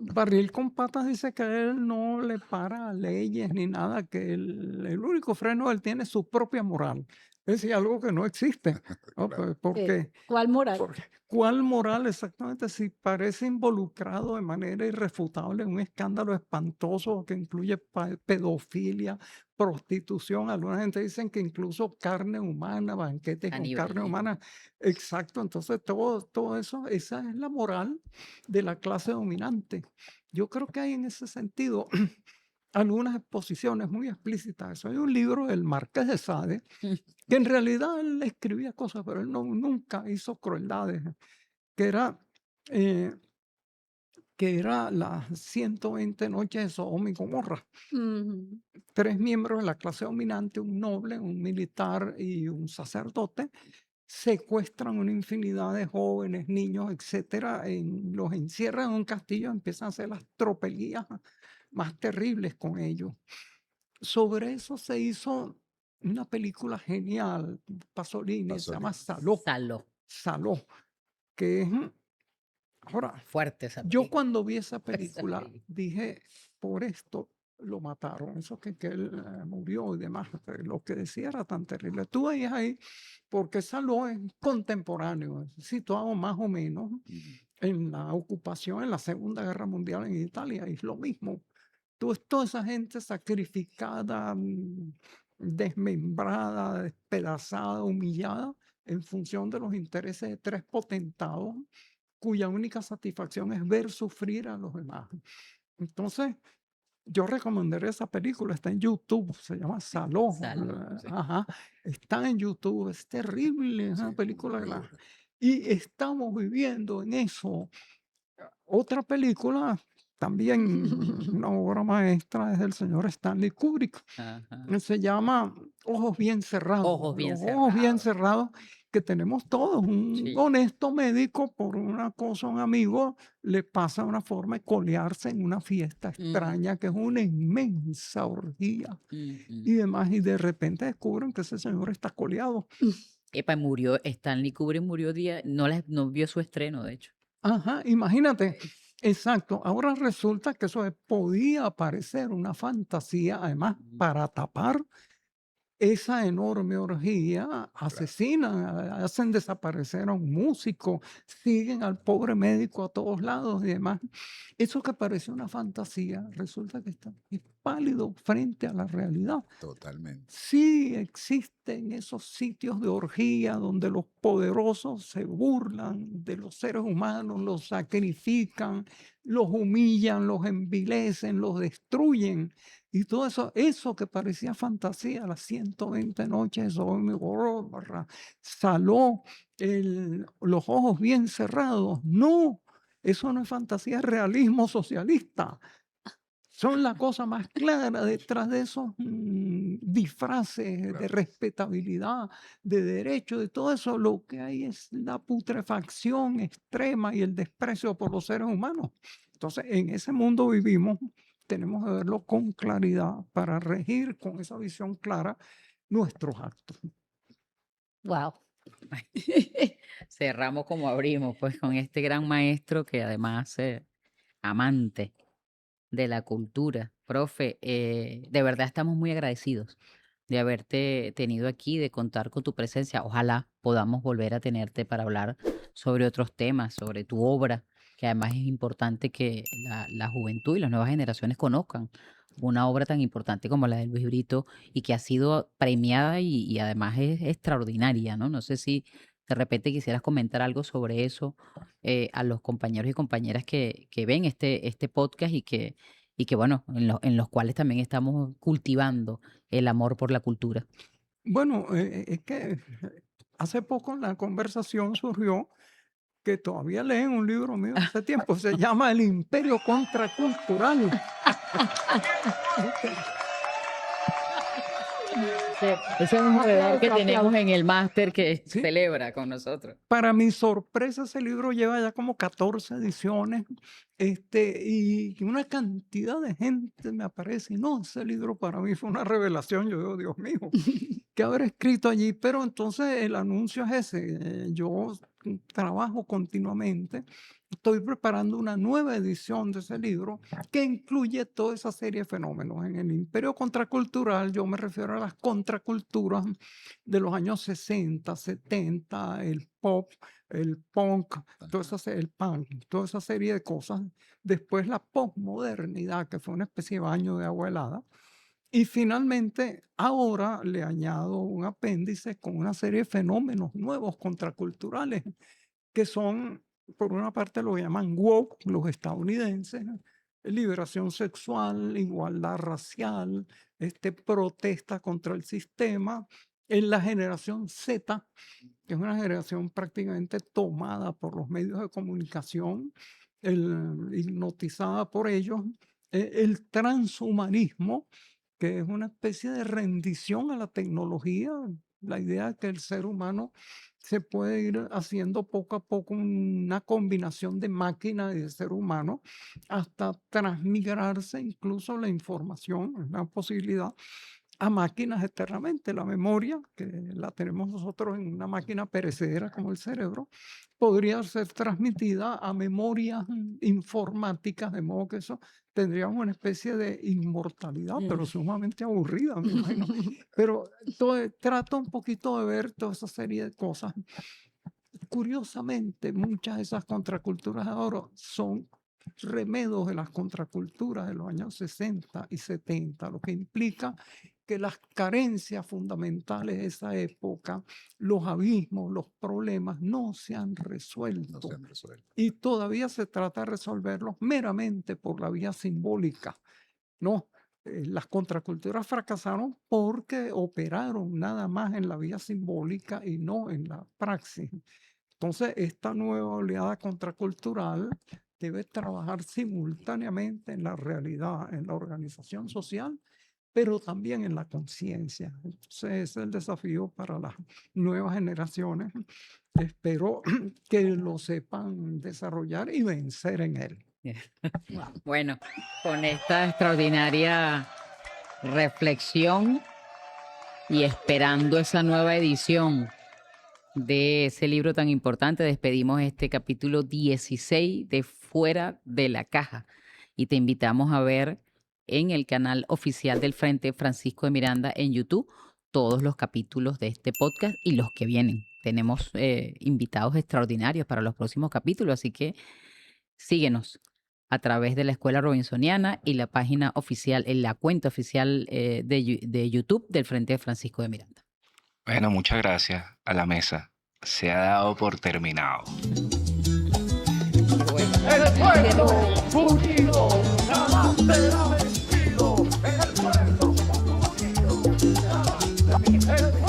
Barril con patas dice que él no le para a leyes ni nada, que el único freno él tiene es su propia moral. Es decir, algo que no existe. ¿No? Claro. Porque ¿Cuál moral? ¿cuál moral exactamente? Si parece involucrado de manera irrefutable en un escándalo espantoso que incluye pedofilia, prostitución. Alguna gente dicen que incluso carne humana, banquetes con carne Canibalismo. humana. Exacto. Entonces, todo eso, esa es la moral de la clase dominante. Yo creo que hay en ese sentido algunas exposiciones muy explícitas. Eso hay un libro del Marqués de Sade, que en realidad él escribía cosas, pero él nunca hizo crueldades, que era, eh, que era las 120 noches de Sodoma y Gomorra. Ujú. 3 miembros de la clase dominante, un noble, un militar y un sacerdote, secuestran una infinidad de jóvenes, niños, etcétera, los encierran en un castillo, empiezan a hacer las tropelías más terribles con ellos. Sobre eso se hizo una película genial, Pasolini, se llama Pasolini. Saló, Saló. que es, ahora, Fuerte esa yo película. cuando vi esa Esa película película. dije, por esto lo mataron, eso que él murió y demás, lo que decía era tan terrible. Tú veías ahí, porque Saló es contemporáneo, es situado más o menos Ujú. en la ocupación en la Segunda Guerra Mundial en Italia, y es lo mismo. Toda esa gente sacrificada, desmembrada, despedazada, humillada, en función de los intereses de 3 potentados, cuya única satisfacción es ver sufrir a los demás. Entonces, yo recomendaría esa película, está en YouTube, se llama Saló. Saló, sí. Ajá, está en YouTube, es terrible, es Sí, una película muy que dura. y estamos viviendo en eso. Otra película, también una obra maestra, es del señor Stanley Kubrick. Ajá. Se llama Ojos bien cerrados. Ojos bien Los ojos bien cerrados. cerrados que tenemos todos. Un Sí. honesto médico, por una cosa, un amigo, le pasa una forma de colearse en una fiesta Ujú, extraña, que es una inmensa orgía y ujú. demás. Y de repente descubren que ese señor está coleado. Epa, murió, Stanley Kubrick murió no vio su estreno, de hecho. Ajá, imagínate. Exacto. Ahora resulta que eso podía parecer una fantasía, además, Ujú. para tapar esa enorme orgía, Claro. asesinan, hacen desaparecer a un músico, siguen al pobre médico a todos lados y demás. Eso que parecía una fantasía, resulta que es pálido frente a la realidad. Totalmente. Sí existen esos sitios de orgía donde los poderosos se burlan de los seres humanos, los sacrifican, los humillan, los envilecen, los destruyen. Y todo eso que parecía fantasía, las 120 noches de Sodoma y Gomorra, Saló, los ojos bien cerrados, no. Eso no es fantasía, es realismo socialista. Son la cosa más clara detrás de esos disfraces de respetabilidad, de derecho, de todo eso. Lo que hay es la putrefacción extrema y el desprecio por los seres humanos. Entonces, en ese mundo vivimos, tenemos que verlo con claridad para regir con esa visión clara nuestros actos. Wow. Cerramos como abrimos, pues con este gran maestro que además amante de la cultura. Profe, de verdad estamos muy agradecidos de haberte tenido aquí, de contar con tu presencia. Ojalá podamos volver a tenerte para hablar sobre otros temas, sobre tu obra, que además es importante que la juventud y las nuevas generaciones conozcan una obra tan importante como la de Luis Brito y que ha sido premiada y además es extraordinaria, ¿no? No sé si de repente quisieras comentar algo sobre eso a los compañeros y compañeras que ven este podcast y que bueno, en los cuales también estamos cultivando el amor por la cultura. Bueno, es que hace poco en la conversación surgió que todavía leen un libro mío hace tiempo, se llama El Imperio Contracultural. Ese es un deber que tenemos en el máster que Sí. celebra con nosotros. Para mi sorpresa, ese libro lleva ya como 14 ediciones, y una cantidad de gente me aparece. Y no, ese libro para mí fue una revelación. Yo digo, Dios mío, ¿qué habré escrito allí? Pero entonces el anuncio es ese. Yo trabajo continuamente. Estoy preparando una nueva edición de ese libro que incluye toda esa serie de fenómenos. En el Imperio Contracultural yo me refiero a las contraculturas de los años 60, 70, el pop, el punk, el punk, toda esa serie de cosas. Después la posmodernidad, que fue una especie de baño de agua helada. Y finalmente, ahora le añado un apéndice con una serie de fenómenos nuevos contraculturales, que son, por una parte lo llaman woke, los estadounidenses, liberación sexual, igualdad racial, protesta contra el sistema. En la generación Z, que es una generación prácticamente tomada por los medios de comunicación, hipnotizada por ellos, el transhumanismo, que es una especie de rendición a la tecnología, la idea de que el ser humano se puede ir haciendo poco a poco una combinación de máquina y de ser humano hasta transmigrarse incluso la información, es una posibilidad, a máquinas eternamente. La memoria, que la tenemos nosotros en una máquina perecedera como el cerebro, podría ser transmitida a memorias informáticas, de modo que eso tendríamos una especie de inmortalidad, pero sumamente aburrida, me imagino. Pero trato un poquito de ver toda esa serie de cosas. Curiosamente, muchas de esas contraculturas de ahora son remedos de las contraculturas de los años 60 y 70, lo que implica que las carencias fundamentales de esa época, los abismos, los problemas, no se han resuelto. Y todavía se trata de resolverlos meramente por la vía simbólica. No, las contraculturas fracasaron porque operaron nada más en la vía simbólica y no en la praxis. Entonces, esta nueva oleada contracultural debe trabajar simultáneamente en la realidad, en la organización social, pero también en la conciencia. Entonces, ese es el desafío para las nuevas generaciones. Espero que lo sepan desarrollar y vencer en él. Bueno, con esta extraordinaria reflexión y esperando esa nueva edición de ese libro tan importante, despedimos este capítulo 16 de Fuera de la Caja y te invitamos a ver en el canal oficial del Frente Francisco de Miranda en YouTube todos los capítulos de este podcast y los que vienen. Tenemos invitados extraordinarios para los próximos capítulos, así que síguenos a través de la Escuela Robinsoniana y la página oficial, en la cuenta oficial de YouTube del Frente Francisco de Miranda. Bueno, muchas gracias a la mesa. Se ha dado por terminado. El pueblo unido jamás será vencido. El pueblo unido jamás será vencido.